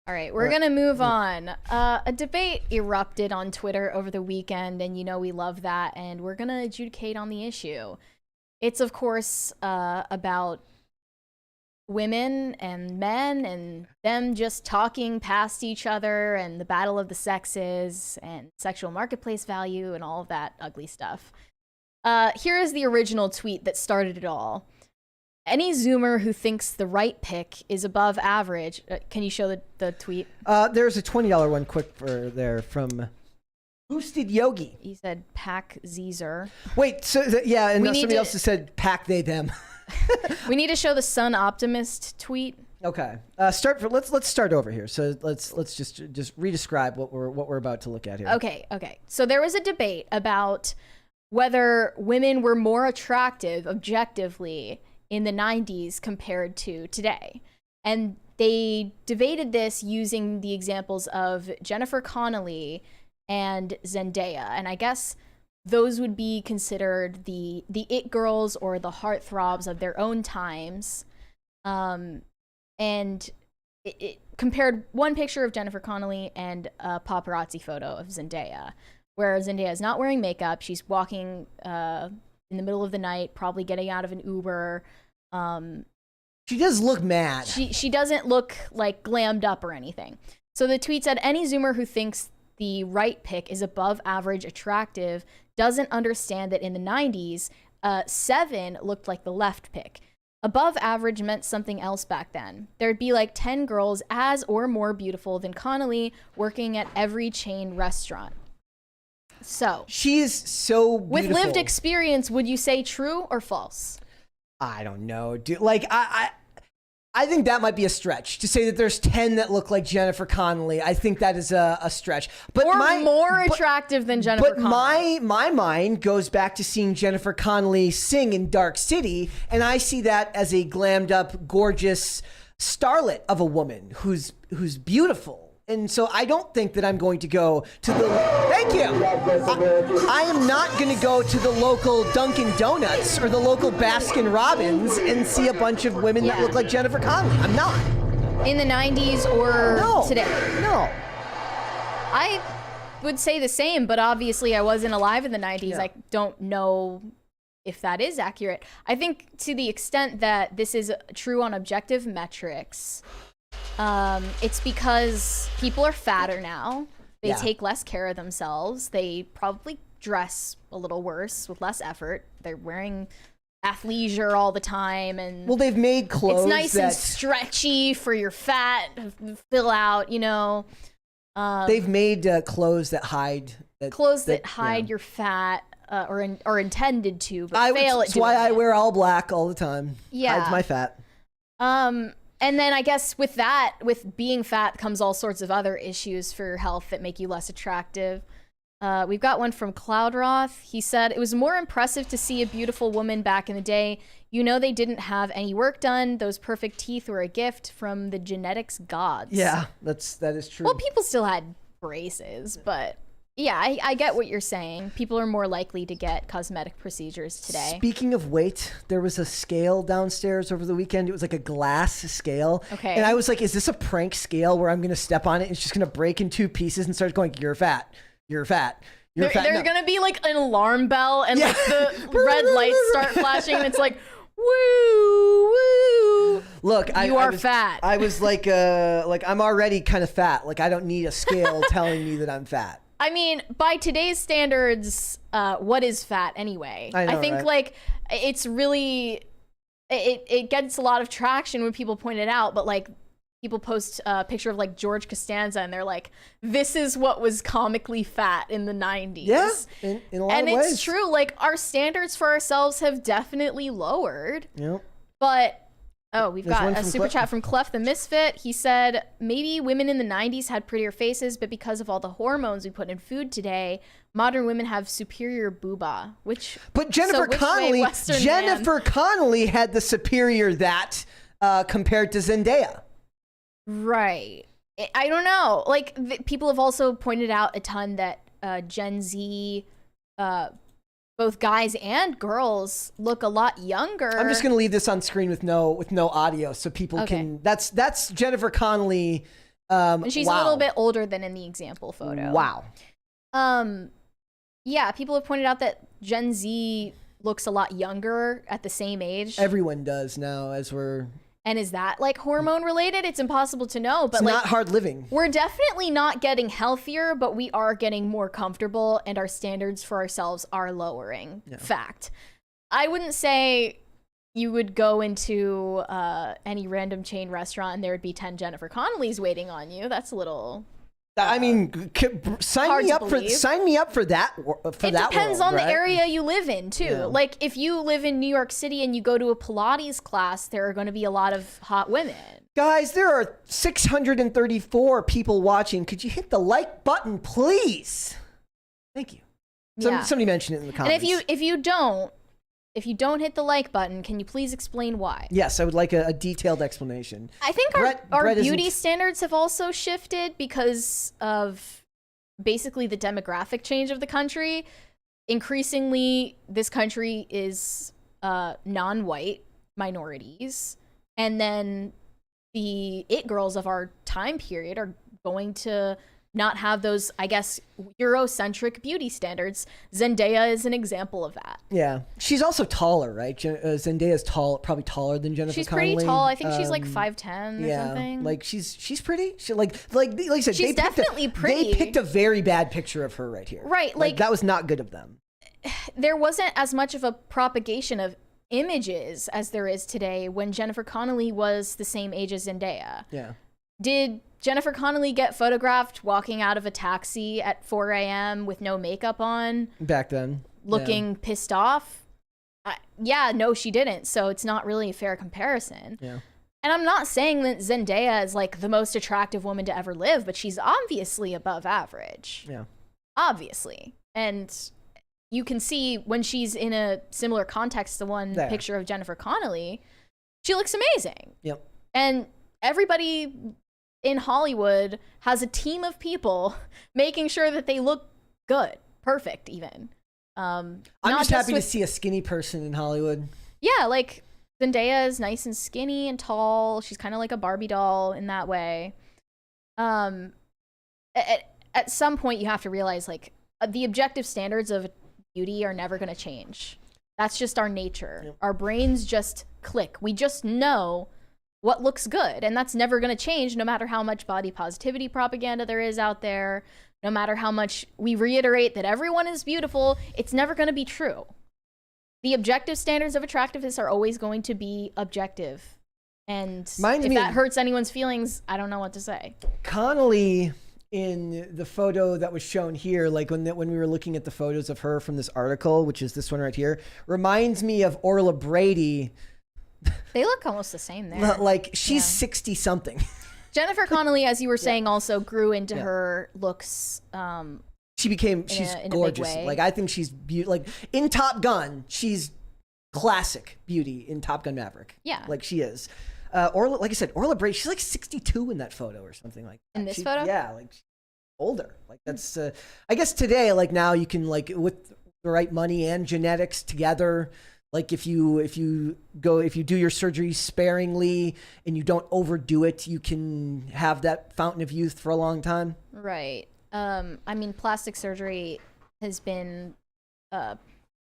All right, we're going to move on. A debate erupted on Twitter over the weekend, and you know we love that, and we're going to adjudicate on the issue. It's, of course, about women and men and them just talking past each other and the battle of the sexes and sexual marketplace value and all of that ugly stuff. Here is the original tweet that started it all. Any Zoomer who thinks the right pick is above average. Can you show the tweet? There's a $20 one quick for there from Boosted Yogi. He said pack Zeezer. Wait, so yeah, and We need somebody to- else has said pack they them. We need to show the Sun Optimist tweet. Okay, let's start over here. So let's just re-describe what we're about to look at here. Okay. So there was a debate about whether women were more attractive objectively in the 90s compared to today. And they debated this using the examples of Jennifer Connelly and Zendaya. And I guess those would be considered the it girls or the heartthrobs of their own times. And it compared one picture of Jennifer Connelly and a paparazzi photo of Zendaya, where Zendaya is not wearing makeup. She's walking in the middle of the night, probably getting out of an Uber. She does look mad. She doesn't look like glammed up or anything. So the tweet said, any Zoomer who thinks the right pick is above average attractive doesn't understand that in the 90s, 7 looked like the left pick. Above average meant something else back then. There'd be like 10 girls as or more beautiful than Connelly working at every chain restaurant. So She is so beautiful. with lived experience, would you say true or false? I don't know, dude. Like I think that might be a stretch to say that there's 10 that look like Jennifer Connelly. I think that is a stretch. But Or more attractive than Jennifer Connelly. But my mind goes back to seeing Jennifer Connelly sing in Dark City, and I see that as a glammed up, gorgeous starlet of a woman who's beautiful. And so I don't think that I'm going to go to the. Thank you. I am not going to go to the local Dunkin' Donuts or the local Baskin Robbins and see a bunch of women that look like Jennifer Connelly. I'm not. In the 90s or today? No. I would say the same, but obviously I wasn't alive in the 90s. Yeah. I don't know if that is accurate. I think to the extent that this is true on objective metrics, it's because people are fatter now. They take less care of themselves. They probably dress a little worse with less effort. They're wearing athleisure all the time, and Well, they've made clothes it's nice and stretchy for your fat to fill out, you know. They've made clothes that hide your fat, or intended to, but fail at That's doing why I it. wear all black all the time. Yeah. Hides my fat. And then I guess with being fat comes all sorts of other issues for your health that make you less attractive. We've got one from Cloudroth. He said, it was more impressive to see a beautiful woman back in the day. You know, they didn't have any work done. Those perfect teeth were a gift from the genetics gods. Yeah, that is true. Well, people still had braces, but yeah, I get what you're saying. People are more likely to get cosmetic procedures today. Speaking of weight, there was a scale downstairs over the weekend. It was like a glass scale. Okay. And I was like, is this a prank scale where I'm going to step on it and it's just going to break in two pieces and start going, you're fat, you're fat, you're fat. There's gonna be like an alarm bell and like the red lights start flashing and it's like, woo, woo. Look, You I are was fat. I was like I'm already kind of fat. Like I don't need a scale telling me that I'm fat. I mean, by today's standards, what is fat anyway? I know, think right? like it's really, it gets a lot of traction when people point it out, but like people post a picture of like George Costanza and they're like, this is what was comically fat in the 90s. Yeah, in a lot And of ways. it's true, like our standards for ourselves have definitely lowered, Yep. but we've There's got one a from super Clef- chat from Clef the Misfit. He said, maybe women in the 90s had prettier faces, but because of all the hormones we put in food today, modern women have superior booba, which... But Jennifer which way, Connelly, Western Jennifer Connelly had the superior that compared to Zendaya. Right. I don't know. Like, people have also pointed out a ton that Gen Z... both guys and girls look a lot younger. I'm just gonna leave this on screen with no audio, so people can. That's Jennifer Connelly. And she's wow. a little bit older than in the example photo. Wow. Yeah, people have pointed out that Gen Z looks a lot younger at the same age. Everyone does now, as we're. And is that like hormone related? It's impossible to know, but It's like not hard living. we're definitely not getting healthier, but we are getting more comfortable and our standards for ourselves are lowering. Yeah. Fact. I wouldn't say you would go into any random chain restaurant and there would be 10 Jennifer Connellys waiting on you. That's a little... I mean, sign hard me to up for believe. that. It depends on the area you live in too. Yeah. Like if you live in New York City and you go to a Pilates class, there are going to be a lot of hot women. Guys, there are 634 people watching. Could you hit the like button, please? Thank you. Yeah. Somebody mentioned it in the And comments. if you don't hit the like button, can you please explain why? Yes, I would like a detailed explanation. I think Brett our isn't- beauty standards have also shifted because of basically the demographic change of the country. Increasingly, this country is non-white minorities, and then the it girls of our time period are going to not have those, I guess, Eurocentric beauty standards. Zendaya is an example of that. Yeah, she's also taller, right? Zendaya's probably taller than Jennifer She's Connelly. pretty tall. I think she's like 5'10" or something. Like she's pretty. She like I said, She's definitely pretty. They picked a very bad picture of her right here. Right, like that was not good of them. There wasn't as much of a propagation of images as there is today when Jennifer Connelly was the same age as Zendaya. Yeah. Did Jennifer Connelly get photographed walking out of a taxi at 4 a.m. with no makeup on, Back then, looking pissed off? Yeah, no, she didn't. So it's not really a fair comparison. Yeah. And I'm not saying that Zendaya is like the most attractive woman to ever live, but she's obviously above average. Yeah. Obviously. And you can see when she's in a similar context to one Yeah. picture of Jennifer Connelly, she looks amazing. Yep. And everybody in Hollywood has a team of people making sure that they look good, perfect even. I'm just happy to see a skinny person in Hollywood. Yeah, like Zendaya is nice and skinny and tall. She's kind of like a Barbie doll in that way. At some point you have to realize like the objective standards of beauty are never going to change. That's just our nature. Yep. Our brains just click. We just know what looks good, and that's never going to change no matter how much body positivity propaganda there is out there, no matter how much we reiterate that everyone is beautiful. It's never going to be true. The objective standards of attractiveness are always going to be objective. And if that hurts anyone's feelings, I don't know what to say. Connolly, in the photo that was shown here, like when we were looking at the photos of her from this article, which is this one right here, reminds me of Orla Brady. They look almost the same there. Like she's 60 something. Jennifer Connelly, as you were saying, also grew into her looks. She's gorgeous. Like I think she's like in Top Gun, she's classic beauty in Top Gun Maverick. Yeah, like she is. Orla, like I said, Orla Brady, she's like 62 in that photo or something like that. In this photo? Yeah, like she's older. Like that's, I guess today, like now you can like with the right money and genetics together, like if you do your surgery sparingly and you don't overdo it, you can have that fountain of youth for a long time. Right. I mean, plastic surgery has been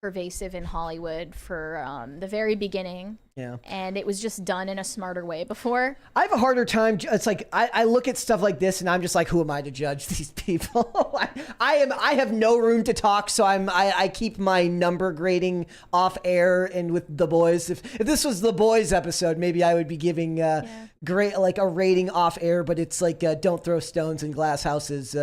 pervasive in Hollywood for the very beginning. Yeah. And it was just done in a smarter way before. I have a harder time. It's like I look at stuff like this and I'm just like, who am I to judge these people? I have no room to talk, so I keep my number grading off air and with the boys. If this was the boys episode, maybe I would be giving great like a rating off air, but it's like don't throw stones in glass houses.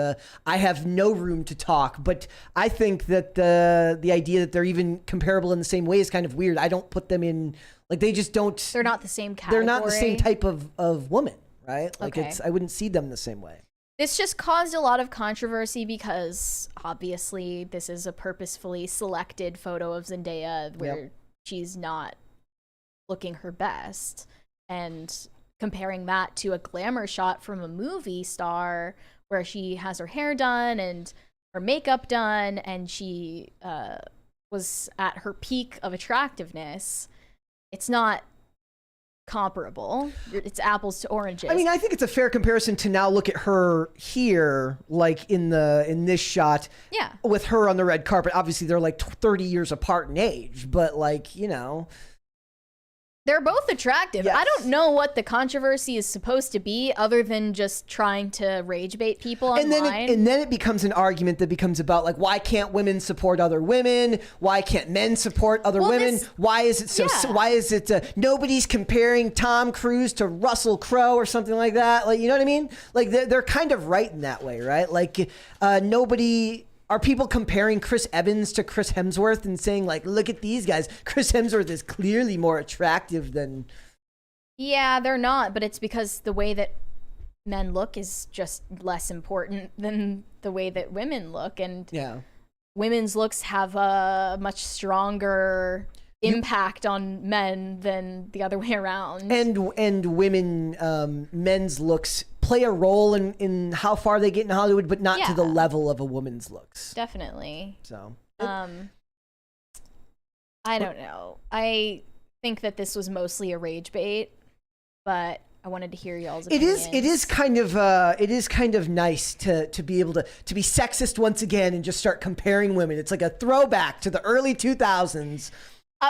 I have no room to talk, but I think that the idea that they're even comparable in the same way is kind of weird. I don't put them in. Like they just don't. They're not the same category. They're not the same type of woman, right? Like okay. I wouldn't see them the same way. This just caused a lot of controversy because obviously this is a purposefully selected photo of Zendaya where she's not looking her best, and comparing that to a glamour shot from a movie star where she has her hair done and her makeup done and she was at her peak of attractiveness. It's not comparable. It's apples to oranges. I mean, I think it's a fair comparison to now look at her here, like in this shot, with her on the red carpet. Obviously, they're like 30 years apart in age, but like, you know. They're both attractive. Yes. I don't know what the controversy is supposed to be other than just trying to rage bait people online. And then it becomes an argument that becomes about like, why can't women support other women? Why can't men support other women? Why is it so? Why is it nobody's comparing Tom Cruise to Russell Crowe or something like that? Like, you know what I mean? Like they're kind of right in that way, right? Like nobody. Are people comparing Chris Evans to Chris Hemsworth and saying, like, look at these guys? Chris Hemsworth is clearly more attractive than... Yeah, they're not, but it's because the way that men look is just less important than the way that women look. And women's looks have a much stronger impact on men than the other way around. And women, men's looks play a role in how far they get in Hollywood, but not to the level of a woman's looks. Definitely. So, I don't know. I think that this was mostly a rage bait, but I wanted to hear y'all's opinions. It is kind of nice to be able to be sexist once again and just start comparing women. It's like a throwback to the early 2000s.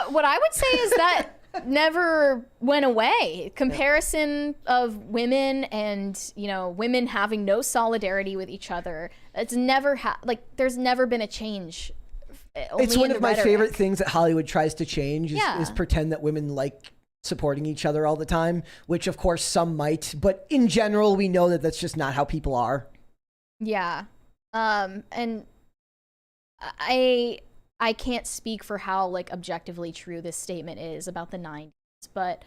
What I would say is that never went away. Comparison of women and, you know, women having no solidarity with each other. It's never there's never been a change. It's one of my favorite things that Hollywood tries to change is pretend that women like supporting each other all the time, which of course some might, but in general we know that that's just not how people are. Yeah. And I can't speak for how like objectively true this statement is about the 90s, but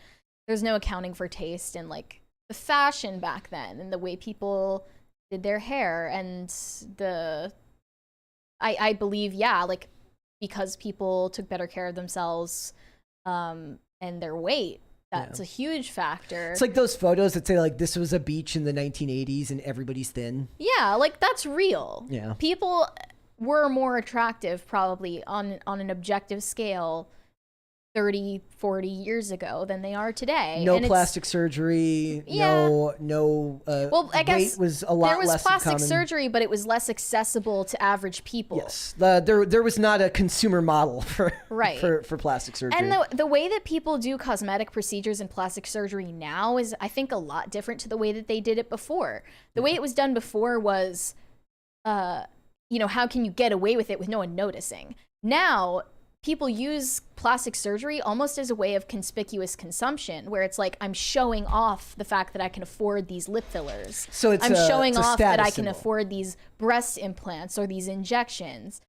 there's no accounting for taste and like the fashion back then and the way people did their hair and I believe, like because people took better care of themselves and their weight, That's a huge factor. It's like those photos that say like this was a beach in the 1980s and everybody's thin. Yeah, like that's real. Yeah. People were more attractive probably on an objective scale 30, 40 years ago than they are today. No and plastic surgery. Yeah. No. Well, I guess weight was a lot there was less plastic common. surgery, but it was less accessible to average people. Yes, there was not a consumer model for Right. for plastic surgery. And the way that people do cosmetic procedures and plastic surgery now is, I think, a lot different to the way that they did it before. The way it was done before was, how can you get away with it with no one noticing? Now, people use plastic surgery almost as a way of conspicuous consumption, where it's like, I'm showing off the fact that I can afford these lip fillers. So I'm showing off that I can symbol. afford these breast implants or these injections.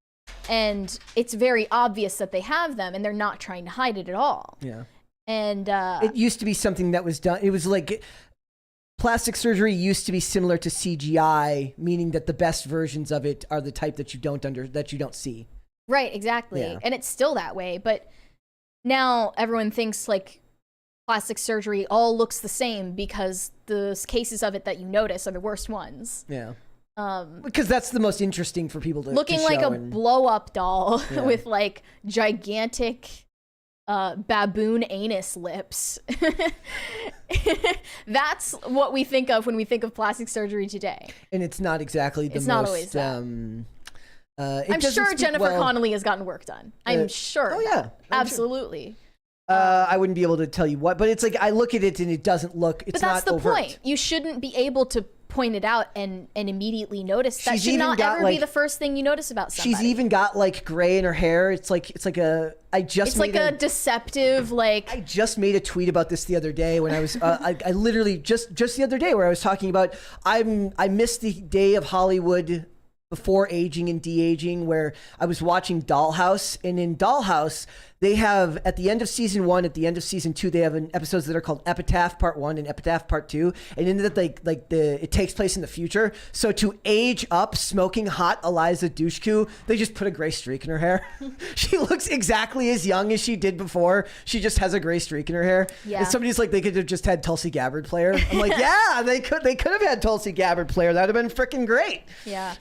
And it's very obvious that they have them, and they're not trying to hide it at all. Yeah. And It used to be something that was done. It was like plastic surgery used to be similar to CGI, meaning that the best versions of it are the type that you don't see. right, exactly. Yeah. And it's still that way, but now everyone thinks like plastic surgery all looks the same because the cases of it that you notice are the worst ones. Yeah. Because that's the most interesting for people to Looking to like show a blow up doll with like gigantic baboon anus lips. That's what we think of when we think of plastic surgery today. and it's not exactly the It's most. not always that. I'm sure Jennifer Connelly has gotten work done. I'm sure. Oh of yeah, that. Absolutely. I wouldn't be able to tell you what, but it's like I look at it and it doesn't look. It's But that's not the overt. point. You shouldn't be able to point it out and immediately notice. That She's should even not got, ever be like- the first thing you notice about somebody. She's even got like gray in her hair. It's like a. I just It's like made a deceptive, like I just made a tweet about this the other day when I was I literally just the other day where I was talking about I missed the day of Hollywood before aging and de-aging, where I was watching Dollhouse, and in Dollhouse they have at the end of season 1, at the end of season 2, they have episodes that are called Epitaph Part 1 and Epitaph Part 2, and in that it takes place in the future. So to age up smoking hot Eliza Dushku, they just put a gray streak in her hair. She looks exactly as young as she did before. She just has a gray streak in her hair. Yeah. And somebody's like, they could have just had Tulsi Gabbard play her. I'm like, yeah, they could have had Tulsi Gabbard play her. That would have been freaking great. yeah.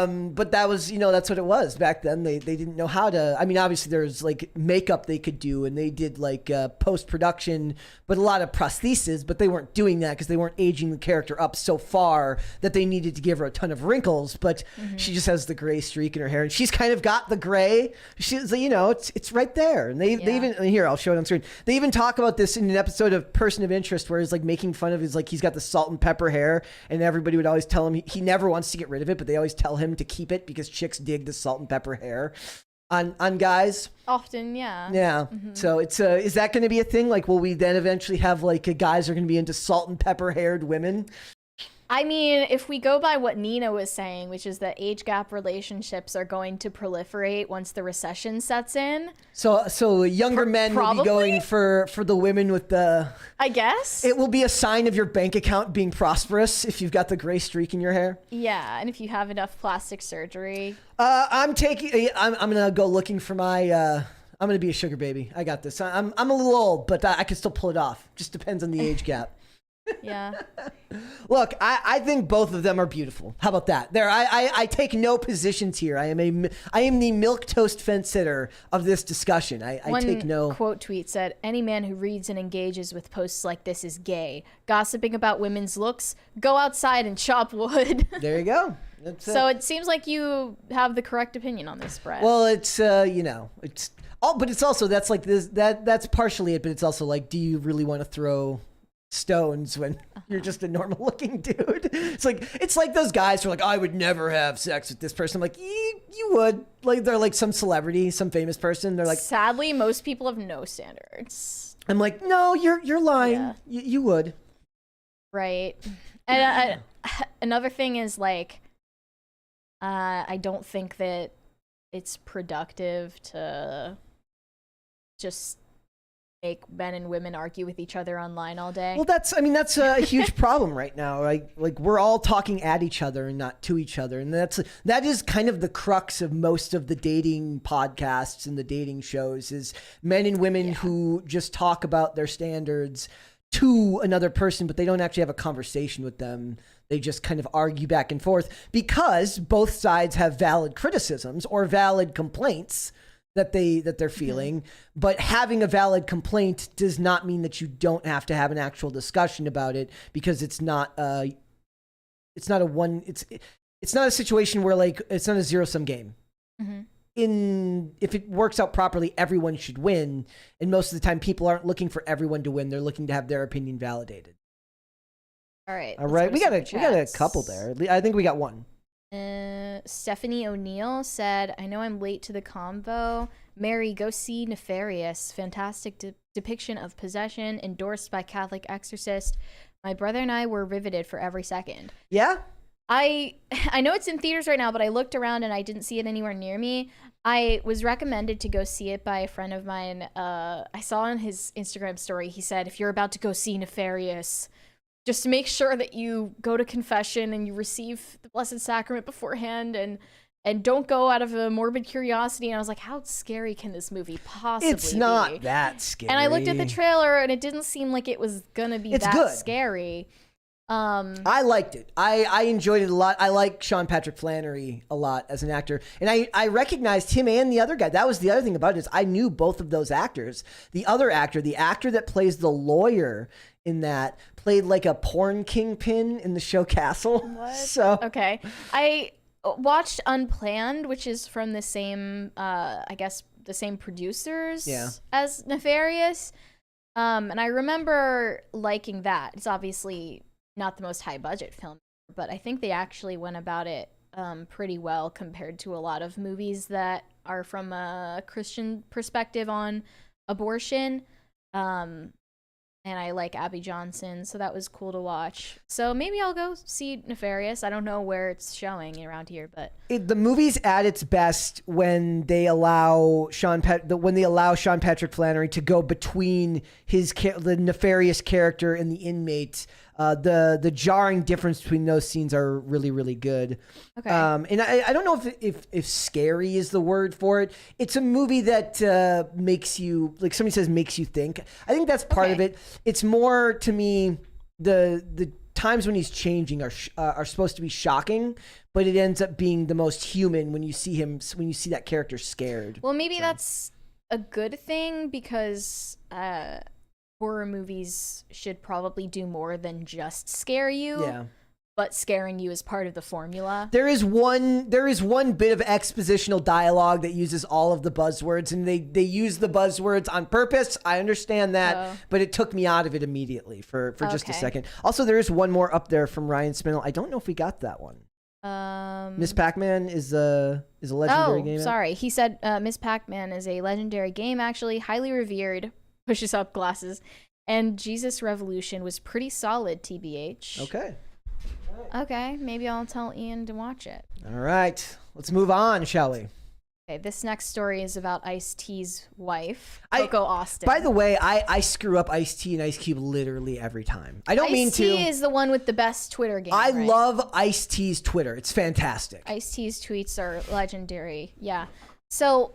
But that was, that's what it was back then. They didn't know how to. I mean, obviously there's like makeup they could do, and they did like post production, but a lot of prosthesis. But they weren't doing that because they weren't aging the character up so far that they needed to give her a ton of wrinkles. But she just has the gray streak in her hair, and she's kind of got the gray. She's, it's right there. And they even here, I'll show it on screen. They even talk about this in an episode of Person of Interest, where he's like making fun of his he's got the salt and pepper hair, and everybody would always tell him he never wants to get rid of it, but they always tell him to keep it because chicks dig the salt and pepper hair on guys. Often, yeah. Yeah. So it's is that going to be a thing? Like, will we then eventually have like guys are going to be into salt and pepper haired women? I mean, if we go by what Nina was saying, which is that age gap relationships are going to proliferate once the recession sets in, So younger men will be probably? going for the women with the. I guess. It will be a sign of your bank account being prosperous if you've got the gray streak in your hair. Yeah, and if you have enough plastic surgery. I'm gonna go looking for my. I'm gonna be a sugar baby. I got this. I'm a little old, but I can still pull it off. Just depends on the age gap. Yeah. Look, I think both of them are beautiful. How about that? I take no positions here. I am the milquetoast fence sitter of this discussion. I take no. One quote tweet said, "Any man who reads and engages with posts like this is gay. Gossiping about women's looks, go outside and chop wood." There you go. That's, So it seems like you have the correct opinion on this, Brett. well, it's it's but it's also that's like this that's partially it, but it's also like, do you really want to throw stones when you're just a normal looking dude? It's like those guys who are like, I would never have sex with this person. I'm like, you would. Like, they're like some celebrity, some famous person. They're like, sadly, most people have no standards. I'm like, no, you're lying. Yeah. You would. Right. And another thing is like, I don't think that it's productive to just make men and women argue with each other online all day. Well, that's a huge problem right now. Like we're all talking at each other and not to each other, and that is kind of the crux of most of the dating podcasts and the dating shows is men and women who just talk about their standards to another person, but they don't actually have a conversation with them. They just kind of argue back and forth because both sides have valid criticisms or valid complaints that they're feeling, but having a valid complaint does not mean that you don't have to have an actual discussion about it, because it's not a situation where like it's not a zero-sum game. If it works out properly, everyone should win, and most of the time people aren't looking for everyone to win, they're looking to have their opinion validated. All right, we got a couple there. I think we got one. Stephanie O'Neill said, I know I'm late to the convo. Mary, go see Nefarious. Fantastic depiction of possession, endorsed by Catholic exorcist. My brother and I were riveted for every second. Yeah? I know it's in theaters right now, but I looked around and I didn't see it anywhere near me. I was recommended to go see it by a friend of mine. I saw on his Instagram story, he said, if you're about to go see Nefarious, just to make sure that you go to confession and you receive the Blessed Sacrament beforehand, and don't go out of a morbid curiosity. And I was like, how scary can this movie possibly be? It's not that scary. And I looked at the trailer and it didn't seem like it was gonna be scary. I liked it. I enjoyed it a lot. I like Sean Patrick Flannery a lot as an actor. And I recognized him and the other guy. That was the other thing about it, is I knew both of those actors. The other actor, the actor that plays the lawyer in that, played like a porn kingpin in the show Castle. What? So okay. I watched Unplanned, which is from the same, I guess, the same producers as Nefarious. And I remember liking that. It's obviously not the most high budget film, but I think they actually went about it pretty well compared to a lot of movies that are from a Christian perspective on abortion. And I like Abby Johnson, so that was cool to watch. So maybe I'll go see Nefarious. I don't know where it's showing around here, but the movie's at its best when they allow Sean Patrick Flannery to go between the nefarious character and the inmate. The jarring difference between those scenes are really, really good. Okay. And I don't know if scary is the word for it. It's a movie that makes you, like somebody says, makes you think. I think that's part of it. It's more, to me, the times when he's changing are supposed to be shocking, but it ends up being the most human when you see that character scared. Well, maybe that's a good thing, because horror movies should probably do more than just scare you. Yeah. But scaring you is part of the formula. There is one bit of expositional dialogue that uses all of the buzzwords, and they use the buzzwords on purpose. I understand that, but it took me out of it immediately for just a second. Also, there is one more up there from Ryan Spindle. I don't know if we got that one. Miss Pac-Man is a legendary game. Oh, sorry. He said Miss Pac-Man is a legendary game, actually, highly revered, pushes up glasses, and Jesus Revolution was pretty solid, TBH. Okay. Okay, maybe I'll tell Ian to watch it. All right. Let's move on, shall we? Okay, this next story is about Ice-T's wife, Coco Austin. By the way, I screw up Ice-T and Ice Cube literally every time. I don't mean to. Ice-T is the one with the best Twitter game, I right? love Ice-T's Twitter. It's fantastic. Ice-T's tweets are legendary. Yeah. So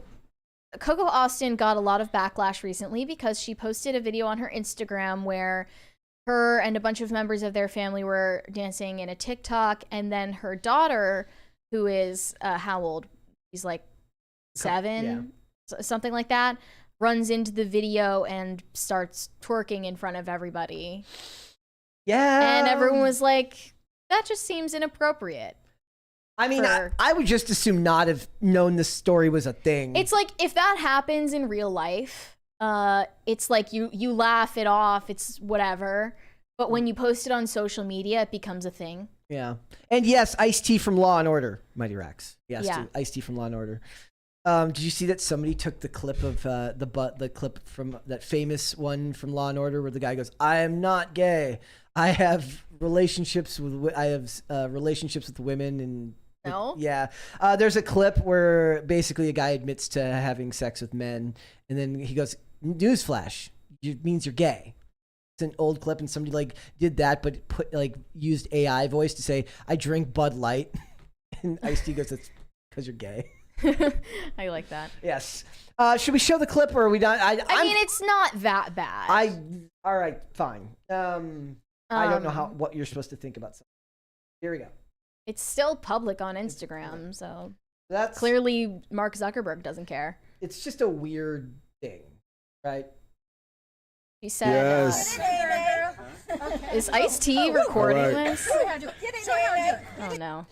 Coco Austin got a lot of backlash recently because she posted a video on her Instagram where her and a bunch of members of their family were dancing in a TikTok, and then her daughter, who is how old? She's like 7, something like that, runs into the video and starts twerking in front of everybody. Yeah. And everyone was like, that just seems inappropriate. I mean, I would just assume not have known this story was a thing. It's like, if that happens in real life, it's like you laugh it off, it's whatever. But when you post it on social media, it becomes a thing. Yeah. And yes, Ice-T from Law and Order, Mighty Rex. Yes, yeah. Ice-T from Law and Order. Did you see that somebody took the clip of the clip from that famous one from Law and Order where the guy goes, "I am not gay. I have relationships with women and." No. Yeah. There's a clip where basically a guy admits to having sex with men, and then he goes, "Newsflash, it means you're gay. It's an old clip, and somebody like did that, but used AI voice to say, "I drink Bud Light," and Ice-T goes, "That's because you're gay." I like that. Yes. Should we show the clip, or are we done? I mean, it's not that bad. All right, fine. I don't know what you're supposed to think about something. Here we go. It's still public on Instagram, so That's clearly Mark Zuckerberg doesn't care. It's just a weird thing, right? She said, Yes. "Is Ice-T recording All right. this?" Oh no.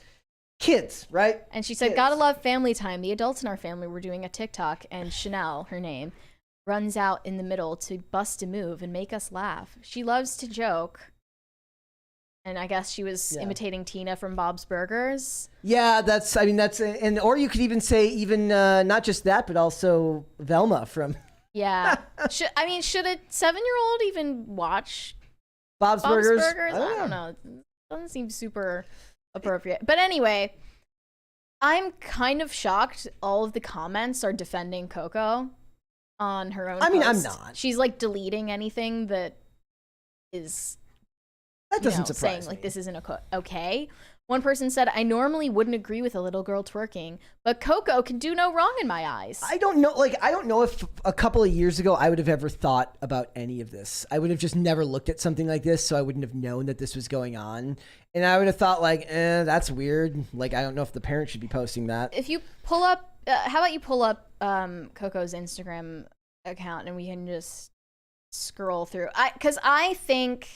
Kids, right? And she said, Kids. "Gotta love family time. The adults in our family were doing a TikTok, and Chanel, her name, runs out in the middle to bust a move and make us laugh. She loves to joke." And I guess she was imitating Tina from Bob's Burgers. Yeah, and or you could even say not just that, but also Velma from Yeah. should a 7-year-old even watch Bob's Burgers? I don't know. It doesn't seem super appropriate. But anyway, I'm kind of shocked all of the comments are defending Coco on her own I mean, post. I'm not. She's like deleting anything that is That doesn't surprise saying me. like this isn't okay. One person said, "I normally wouldn't agree with a little girl twerking, but Coco can do no wrong in my eyes." I don't know if a couple of years ago I would have ever thought about any of this. I would have just never looked at something like this, so I wouldn't have known that this was going on. And I would have thought that's weird. Like, I don't know if the parents should be posting that. If you pull up, how about you pull up Coco's Instagram account and we can just scroll through. Because I think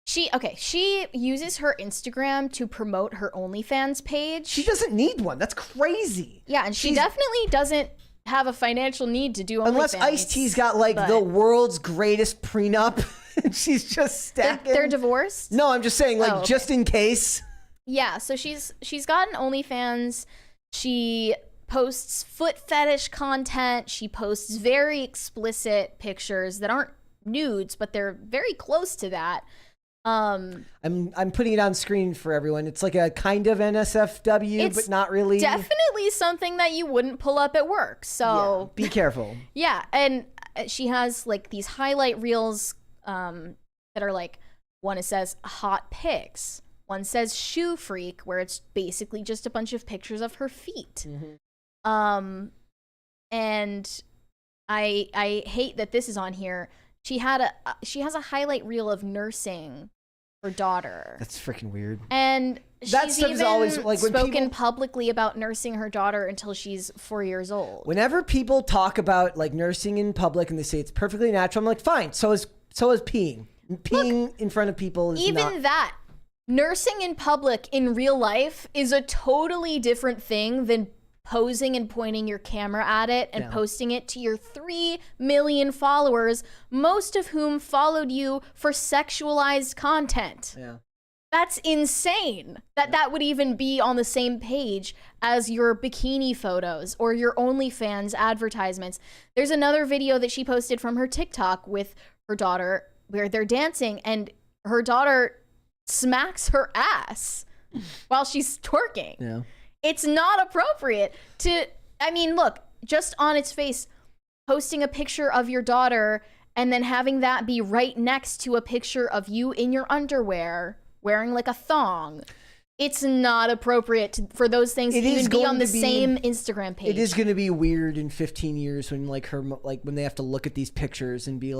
she uses her Instagram to promote her OnlyFans page. She doesn't need one. That's crazy. Yeah, and she definitely doesn't have a financial need to do OnlyFans. Unless Ice-T's got the world's greatest prenup. She's just stacking. They're divorced? No, I'm just saying, just in case. Yeah, so she's got an OnlyFans. She posts foot fetish content. She posts very explicit pictures that aren't nudes, but they're very close to that. I'm putting it on screen for everyone. It's like a kind of NSFW, but not really. Definitely something that you wouldn't pull up at work. So be careful. Yeah, and she has these highlight reels that are one says hot pics, one says shoe freak, where it's basically just a bunch of pictures of her feet. Mm-hmm. And I hate that this is on here. She has a highlight reel of nursing her daughter. That's freaking weird. And that she's stuff even is always when spoken publicly about nursing her daughter until she's 4 years old. Whenever people talk about nursing in public and they say it's perfectly natural, I'm like, fine. So is peeing. Peeing in front of people is even that. Nursing in public in real life is a totally different thing than posing and pointing your camera at it and posting it to your 3 million followers, most of whom followed you for sexualized content. Yeah. That's insane that would even be on the same page as your bikini photos or your OnlyFans advertisements. There's another video that she posted from her TikTok with her daughter where they're dancing and her daughter smacks her ass while she's twerking. Yeah. It's not appropriate look, just on its face, posting a picture of your daughter and then having that be right next to a picture of you in your underwear wearing a thong. It's not appropriate for those things to even be on the same Instagram page. It is going to be weird in 15 years when when they have to look at these pictures and be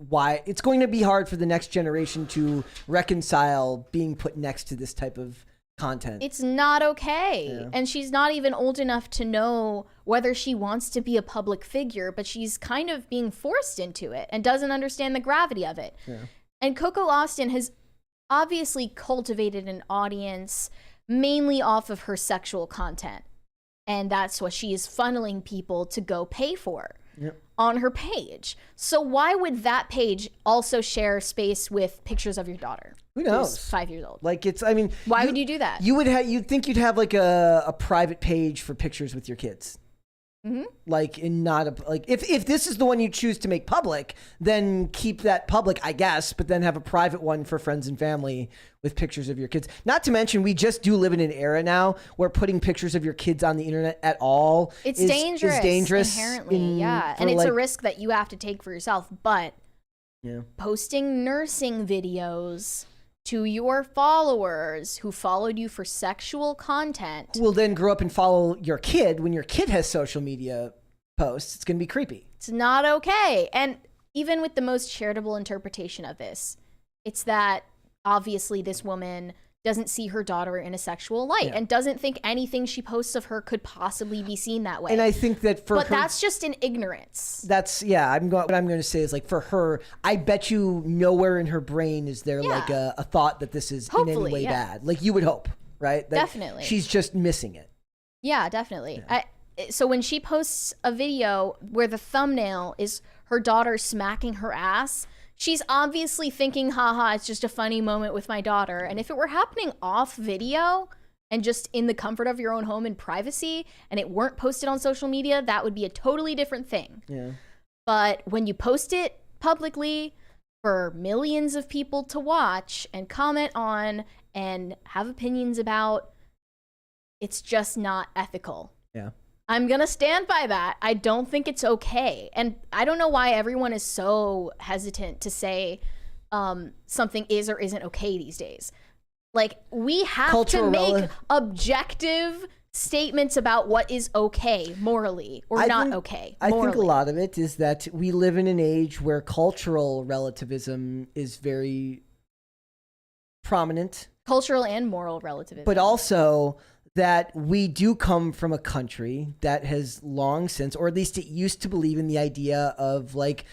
why it's going to be hard for the next generation to reconcile being put next to this type of content. It's not okay. Yeah. And she's not even old enough to know whether she wants to be a public figure, but she's kind of being forced into it and doesn't understand the gravity of it. Yeah. And Coco Austin has obviously cultivated an audience mainly off of her sexual content. And that's what she is funneling people to go pay for. Yep. On her page. So why would that page also share space with pictures of your daughter? Who knows? Who's 5 years old. Why would you do that? You'd think you'd have a private page for pictures with your kids. Like, in not a, like, if this is the one you choose to make public, then keep that public, I guess, but then have a private one for friends and family with pictures of your kids. Not to mention, we just do live in an era now where putting pictures of your kids on the internet at all It's is dangerous inherently, and it's a risk that you have to take for yourself. But posting nursing videos to your followers who followed you for sexual content will then grow up and follow your kid. When your kid has social media posts, it's going to be creepy. It's not okay. And even with the most charitable interpretation of this, it's that obviously this woman doesn't see her daughter in a sexual light and doesn't think anything she posts of her could possibly be seen that way. And I think that for but her, that's just in ignorance. That's what I'm going to say is, like, for her, I bet you nowhere in her brain is there like a thought that this is in any way bad. Like, you would hope, right? That definitely. She's just missing it. Yeah, definitely. So when she posts a video where the thumbnail is her daughter smacking her ass, she's obviously thinking, haha, it's just a funny moment with my daughter. And if it were happening off video and just in the comfort of your own home in privacy and it weren't posted on social media, that would be a totally different thing. Yeah. But when you post it publicly for millions of people to watch and comment on and have opinions about, it's just not ethical. Yeah. I'm going to stand by that. I don't think it's okay. And I don't know why everyone is so hesitant to say something is or isn't okay these days. Like, we have to make objective statements about what is okay morally or not okay morally. I think a lot of it is that we live in an age where cultural relativism is very prominent. Cultural and moral relativism. But also that we do come from a country that has long since, or at least it used to believe in the idea of, like,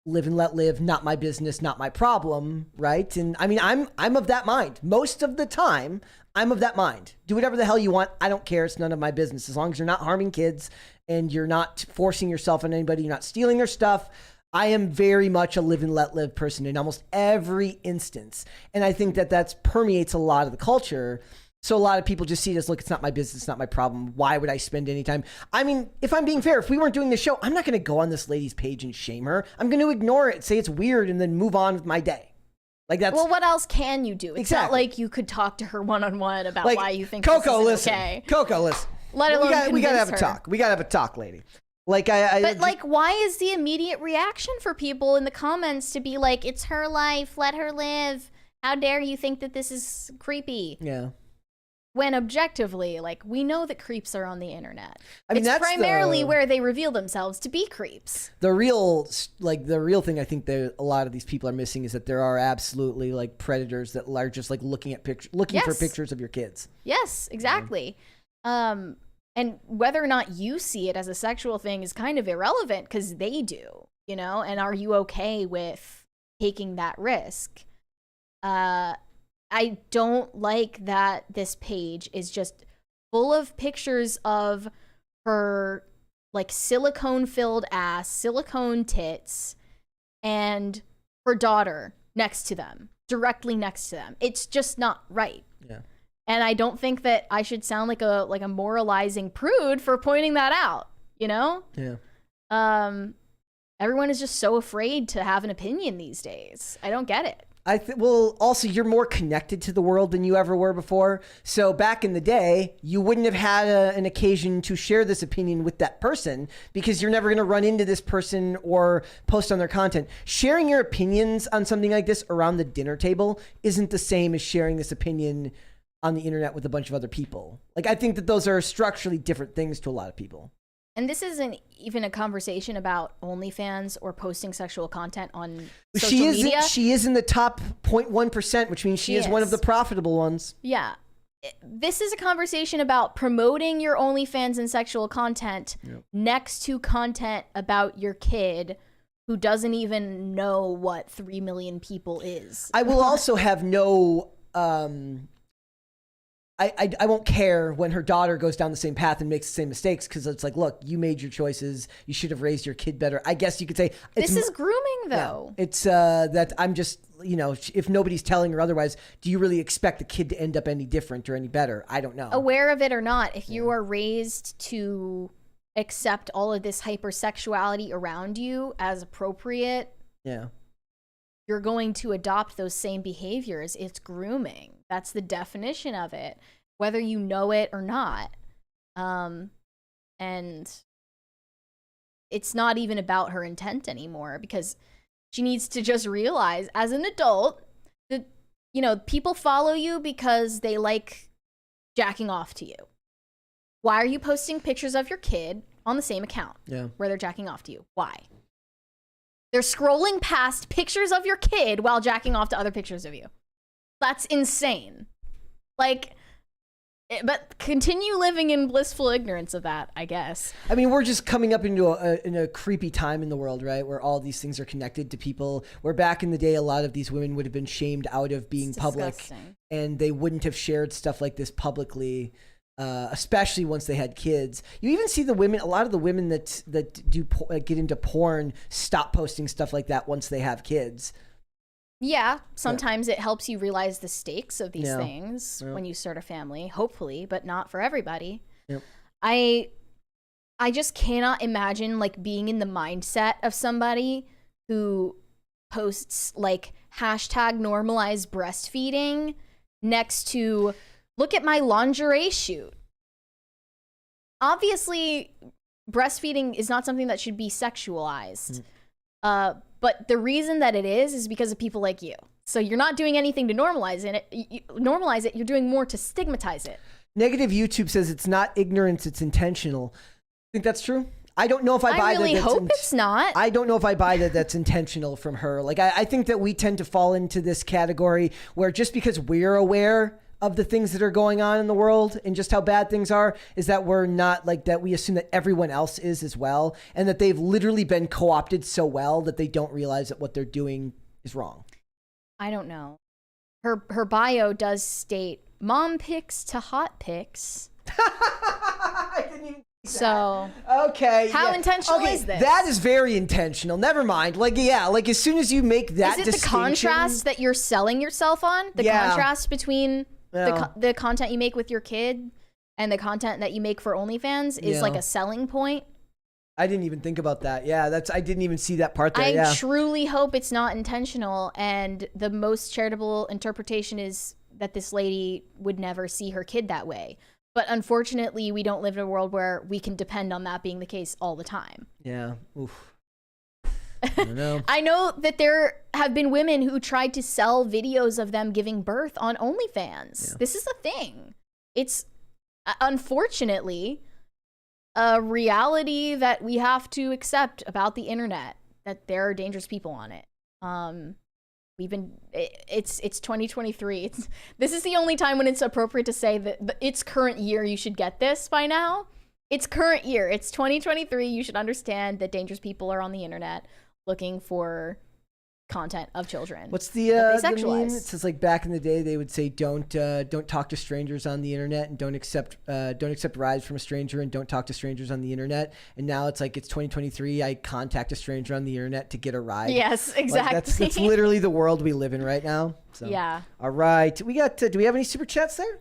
live and let live, not my business, not my problem, right? And I mean, I'm of that mind. Most of the time, I'm of that mind. Do whatever the hell you want. I don't care. It's none of my business. As long as you're not harming kids and you're not forcing yourself on anybody, you're not stealing their stuff. I am very much a live and let live person in almost every instance. And I think that permeates a lot of the culture. So a lot of people just see it as, look, it's not my business, it's not my problem. Why would I spend any time? I mean, if I'm being fair, if we weren't doing this show, I'm not going to go on this lady's page and shame her. I'm going to ignore it, say it's weird, and then move on with my day. Like, that's... Well, what else can you do? It's exactly. not like you could talk to her one-on-one about why you think Coco, this listen. okay. Coco, listen. Let alone we got to have her. a talk. We got to have a talk, lady. Like, why is the immediate reaction for people in the comments to be like, it's her life, let her live. How dare you think that this is creepy? Yeah. When objectively, like, we know that creeps are on the internet. I mean, it's that's primarily where they reveal themselves to be creeps. The real thing I think that a lot of these people are missing is that there are absolutely, like, predators that are just, like, looking for pictures of your kids. Yes, exactly. And whether or not you see it as a sexual thing is kind of irrelevant because they do, you know? And are you okay with taking that risk? I don't like that this page is just full of pictures of her, like, silicone-filled ass, silicone tits, and her daughter next to them, directly next to them. It's just not right. Yeah. And I don't think that I should sound like a moralizing prude for pointing that out, you know? Yeah. Everyone is just so afraid to have an opinion these days. I don't get it. Well, also, you're more connected to the world than you ever were before. So back in the day, you wouldn't have had an occasion to share this opinion with that person because you're never going to run into this person or post on their content. Sharing your opinions on something like this around the dinner table isn't the same as sharing this opinion on the internet with a bunch of other people. Like, I think that those are structurally different things to a lot of people. And this isn't even a conversation about OnlyFans or posting sexual content on social media. She is in the top 0.1%, which means she is one of the profitable ones. Yeah. This is a conversation about promoting your OnlyFans and sexual content next to content about your kid who doesn't even know what 3 million people is. I will also have no... I won't care when her daughter goes down the same path and makes the same mistakes because it's like, look, you made your choices. You should have raised your kid better. I guess you could say... This is grooming, though. Yeah, it's that I'm just, if nobody's telling her otherwise, do you really expect the kid to end up any different or any better? I don't know. Aware of it or not, if you are raised to accept all of this hypersexuality around you as appropriate, Yeah. you're going to adopt those same behaviors. It's grooming. That's the definition of it, whether you know it or not. And it's not even about her intent anymore, because she needs to just realize as an adult that, you know, people follow you because they like jacking off to you. Why are you posting pictures of your kid on the same account where they're jacking off to you? Why? They're scrolling past pictures of your kid while jacking off to other pictures of you. That's insane. Like, but continue living in blissful ignorance of that, I guess. I mean, we're just coming up into a creepy time in the world, right? Where all these things are connected to people. Where back in the day, a lot of these women would have been shamed out of being public, and they wouldn't have shared stuff like this publicly, especially once they had kids. You even see the women, a lot of the women that get into porn stop posting stuff like that once they have kids. Yeah, sometimes it helps you realize the stakes of these things when you start a family, hopefully, but not for everybody. Yep. I just cannot imagine like being in the mindset of somebody who posts like hashtag normalize breastfeeding next to look at my lingerie shoot. Obviously, breastfeeding is not something that should be sexualized. But the reason that it is because of people like you. So you're not doing anything to normalize it. You're doing more to stigmatize it. Negative YouTube says it's not ignorance, it's intentional. Think that's true? I don't know if I buy that. I really hope it's not. I don't know if I buy that that's intentional from her. Like, I think that we tend to fall into this category where just because we're aware of the things that are going on in the world and just how bad things are, is that we're not like that. We assume that everyone else is as well, and that they've literally been co-opted so well that they don't realize that what they're doing is wrong. I don't know. Her bio does state mom pics to hot pics. I didn't even. So okay, how intentional is this? That is very intentional. Never mind. Like, yeah, like as soon as you make that is it the contrast that you're selling yourself on? The contrast between the content you make with your kid and the content that you make for OnlyFans is like a selling point. I didn't even think about that. Yeah, I didn't even see that part there. I truly hope it's not intentional, and the most charitable interpretation is that this lady would never see her kid that way. But unfortunately, we don't live in a world where we can depend on that being the case all the time. Yeah. Oof. I don't know. I know that there have been women who tried to sell videos of them giving birth on OnlyFans. Yeah. This is the thing. It's unfortunately a reality that we have to accept about the internet, that there are dangerous people on it. It's 2023. This is the only time when it's appropriate to say that it's current year. You should get this by now. It's current year. It's 2023. You should understand that dangerous people are on the internet looking for content of children. What's the meme? It says like back in the day they would say don't talk to strangers on the internet, and don't accept rides from a stranger, and don't talk to strangers on the internet. And now it's like it's 2023. I contact a stranger on the internet to get a ride. Yes, exactly. Like that's literally the world we live in right now. So, yeah. All right, we got. Do we have any super chats there?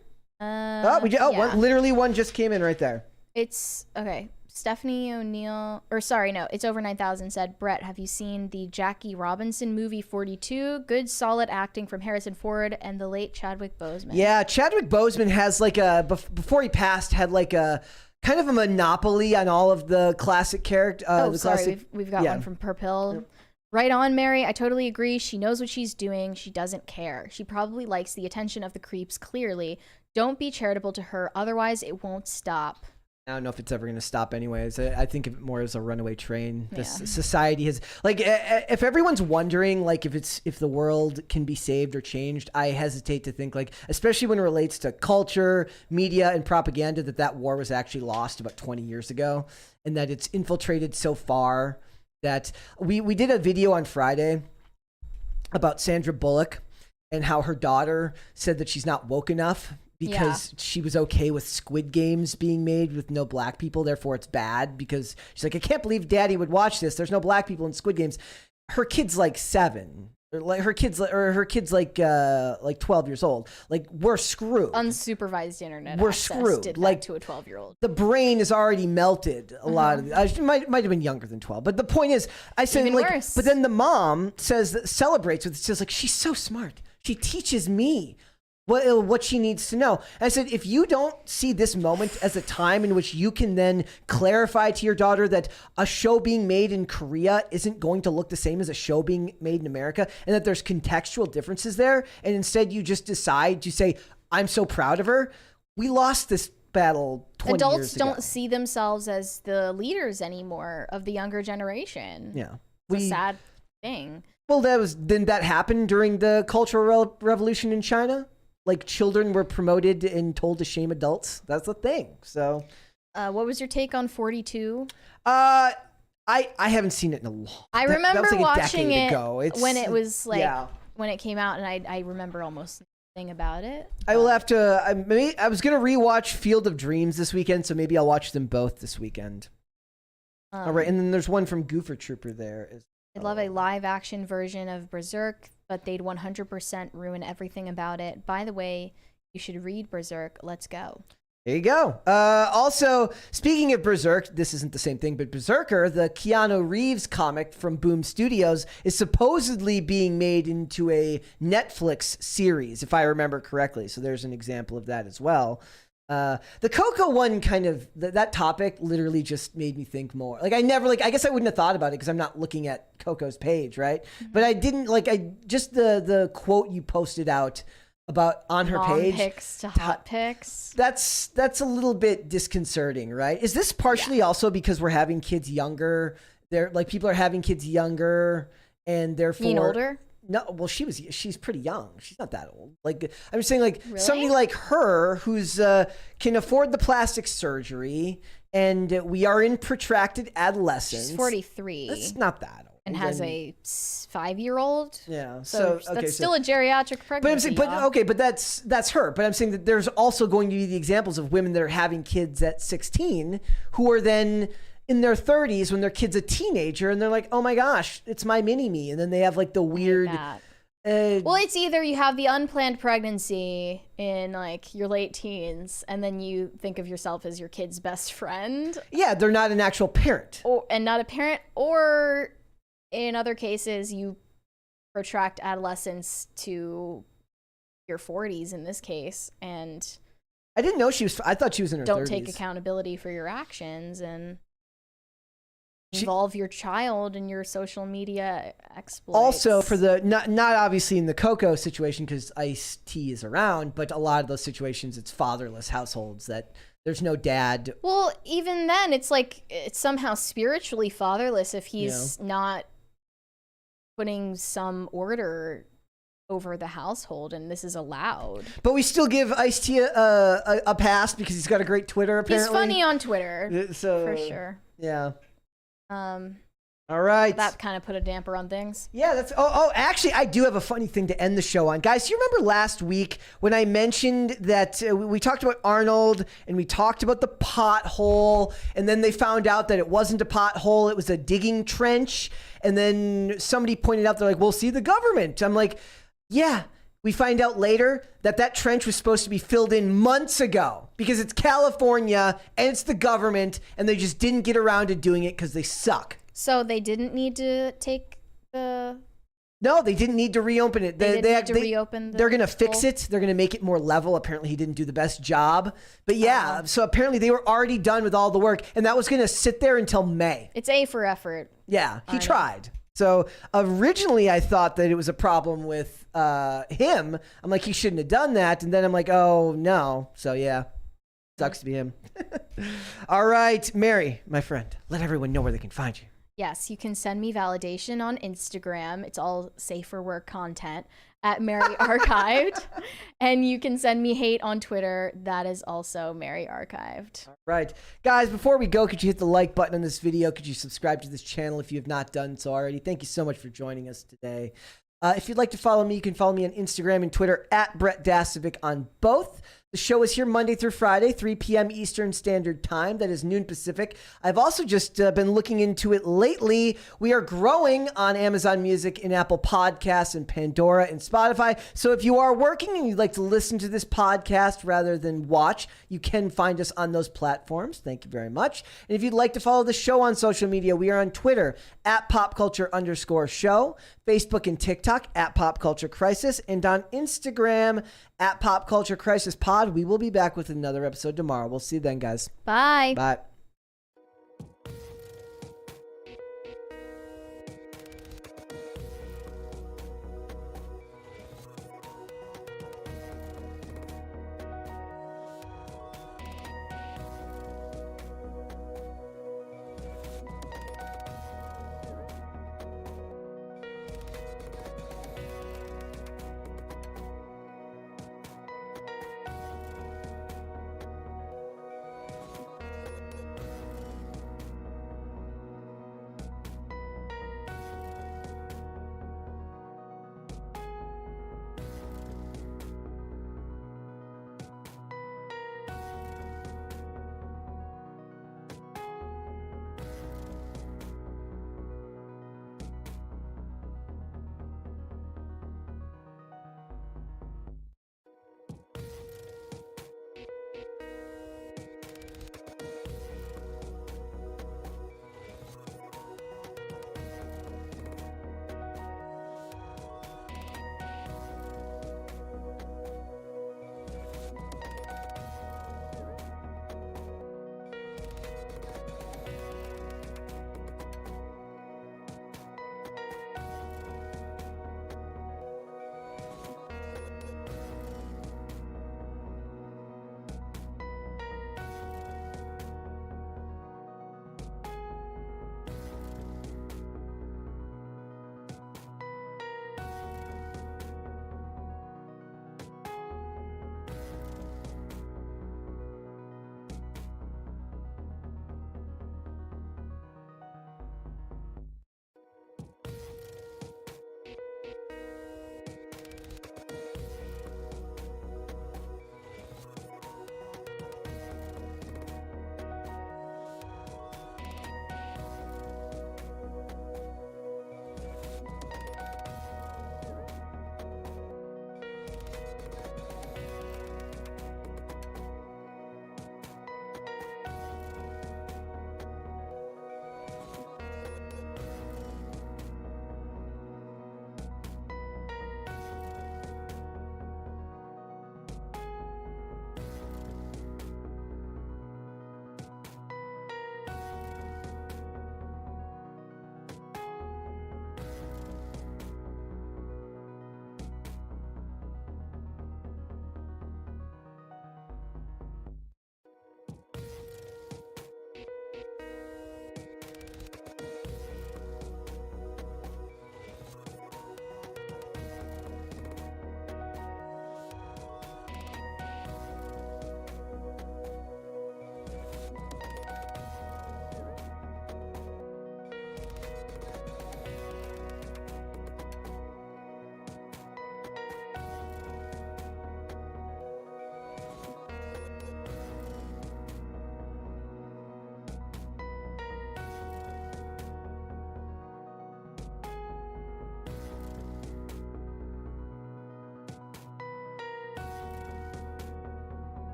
Literally one just came in right there. It's okay. Stephanie O'Neill, or sorry, no, it's over 9,000 said, Brett, have you seen the Jackie Robinson movie 42? Good, solid acting from Harrison Ford and the late Chadwick Boseman. Yeah, Chadwick Boseman has like before he passed, had like a kind of a monopoly on all of the classic characters. We've got one from Purpill. Yep. Right on, Mary. I totally agree. She knows what she's doing. She doesn't care. She probably likes the attention of the creeps, clearly. Don't be charitable to her, otherwise it won't stop. I don't know if it's ever going to stop anyways. I think of it more as a runaway train. This society has, like, if everyone's wondering, like, if the world can be saved or changed, I hesitate to think, like, especially when it relates to culture, media, and propaganda, that war was actually lost about 20 years ago, and that it's infiltrated so far that we did a video on Friday about Sandra Bullock and how her daughter said that she's not woke enough because she was okay with Squid Games being made with no black people. Therefore, it's bad because she's like, I can't believe daddy would watch this. There's no black people in Squid Games. Her kid's like 7 like her kids like 12 years old. Like, we're screwed. Unsupervised internet We're access screwed. did Like, that to a 12-year-old. the brain is already melted. A lot of it might have been younger than 12, but the point is, I said, Even like, worse. but then the mom celebrates with it, says, like, she's so smart. She teaches me what she needs to know. And I said, if you don't see this moment as a time in which you can then clarify to your daughter that a show being made in Korea isn't going to look the same as a show being made in America, and that there's contextual differences there, and instead you just decide to say, I'm so proud of her, we lost this battle 20 years Adults ago. don't see themselves as the leaders anymore of the younger generation. Yeah. It's a sad thing. Well, didn't that happen during the Cultural Revolution in China? Like, children were promoted and told to shame adults. That's the thing. So, what was your take on 42? I haven't seen it in a long. I that remember was like watching a decade it ago. when it was like yeah. when it came out, and I remember almost nothing about it. I will have to. I was gonna rewatch Field of Dreams this weekend, so maybe I'll watch them both this weekend. All right, and then there's one from Goofer Trooper there. I'd love a live action version of Berserk, but they'd 100% ruin everything about it. By the way, you should read Berserk. Let's go. There you go. Also, speaking of Berserk, this isn't the same thing, but Berserker, the Keanu Reeves comic from Boom Studios, is supposedly being made into a Netflix series, if I remember correctly. So there's an example of that as well. The Coco one kind of, that topic literally just made me think more. Like, I guess I wouldn't have thought about it because I'm not looking at Coco's page, right? Mm-hmm. But I didn't, just the quote you posted out about on her Mom page. Pics to hot pics. That's a little bit disconcerting, right? Is this partially also because we're having kids younger? People are having kids younger and therefore. You mean older? No, well, she's pretty young. She's not that old. Like, I'm saying, like, Really? somebody like her who's can afford the plastic surgery, and we are in protracted adolescence. She's 43. That's not that old. And has a 5-year-old. Yeah. So that's still a geriatric pregnancy. But I'm saying, but that's her. But I'm saying that there's also going to be the examples of women that are having kids at 16 who are then in their 30s when their kid's a teenager, and they're like, oh my gosh, it's my mini-me. And then they have like the weird. Well, it's either you have the unplanned pregnancy in like your late teens, and then you think of yourself as your kid's best friend. Yeah, they're not an actual parent. And not a parent, or in other cases, you protract adolescence to your 40s in this case, and I didn't know I thought she was in her 30s. Don't take accountability for your actions and involve your child in your social media exploits. Also, for the not obviously in the Coco situation because Ice-T is around, but a lot of those situations it's fatherless households that there's no dad. Well, even then, it's like it's somehow spiritually fatherless if he's not putting some order over the household, and this is allowed. But we still give Ice-T a pass because he's got a great Twitter. Apparently, he's funny on Twitter, so for sure. Yeah. All right. That kind of put a damper on things. Yeah, that's. Actually, I do have a funny thing to end the show on, guys. You remember last week when I mentioned that we talked about Arnold and we talked about the pothole, and then they found out that it wasn't a pothole; it was a digging trench. And then somebody pointed out, they're like, "Well, see, the government." I'm like, "Yeah." We find out later that that trench was supposed to be filled in months ago because it's California and it's the government, and they just didn't get around to doing it because they suck. So they didn't need to take the... No, they didn't need to reopen it. They didn't need to reopen the They're going to fix it. They're going to make it more level. Apparently, he didn't do the best job. But yeah, so apparently they were already done with all the work, and that was going to sit there until May. It's A for effort. Yeah, he tried. So originally I thought that it was a problem with him. I'm like, he shouldn't have done that. And then I'm like, oh, no. So yeah, sucks to be him. All right, Mary, my friend, let everyone know where they can find you. Yes, you can send me validation on Instagram. It's all safe for work content at Mary Archived. And you can send me hate on Twitter. That is also Mary Archived. All right. Guys, before we go, could you hit the like button on this video? Could you subscribe to this channel if you have not done so already? Thank you so much for joining us today. If you'd like to follow me, you can follow me on Instagram and Twitter at Brett Dasovic on both. The show is here Monday through Friday, 3 p.m. Eastern Standard Time. That is noon Pacific. I've also just been looking into it lately. We are growing on Amazon Music and Apple Podcasts and Pandora and Spotify. So if you are working and you'd like to listen to this podcast rather than watch, you can find us on those platforms. Thank you very much. And if you'd like to follow the show on social media, we are on Twitter at popculture_show, Facebook and TikTok at Pop Culture Crisis, and on Instagram at Pop Culture Crisis Pod. We will be back with another episode tomorrow. We'll see you then, guys. Bye. Bye.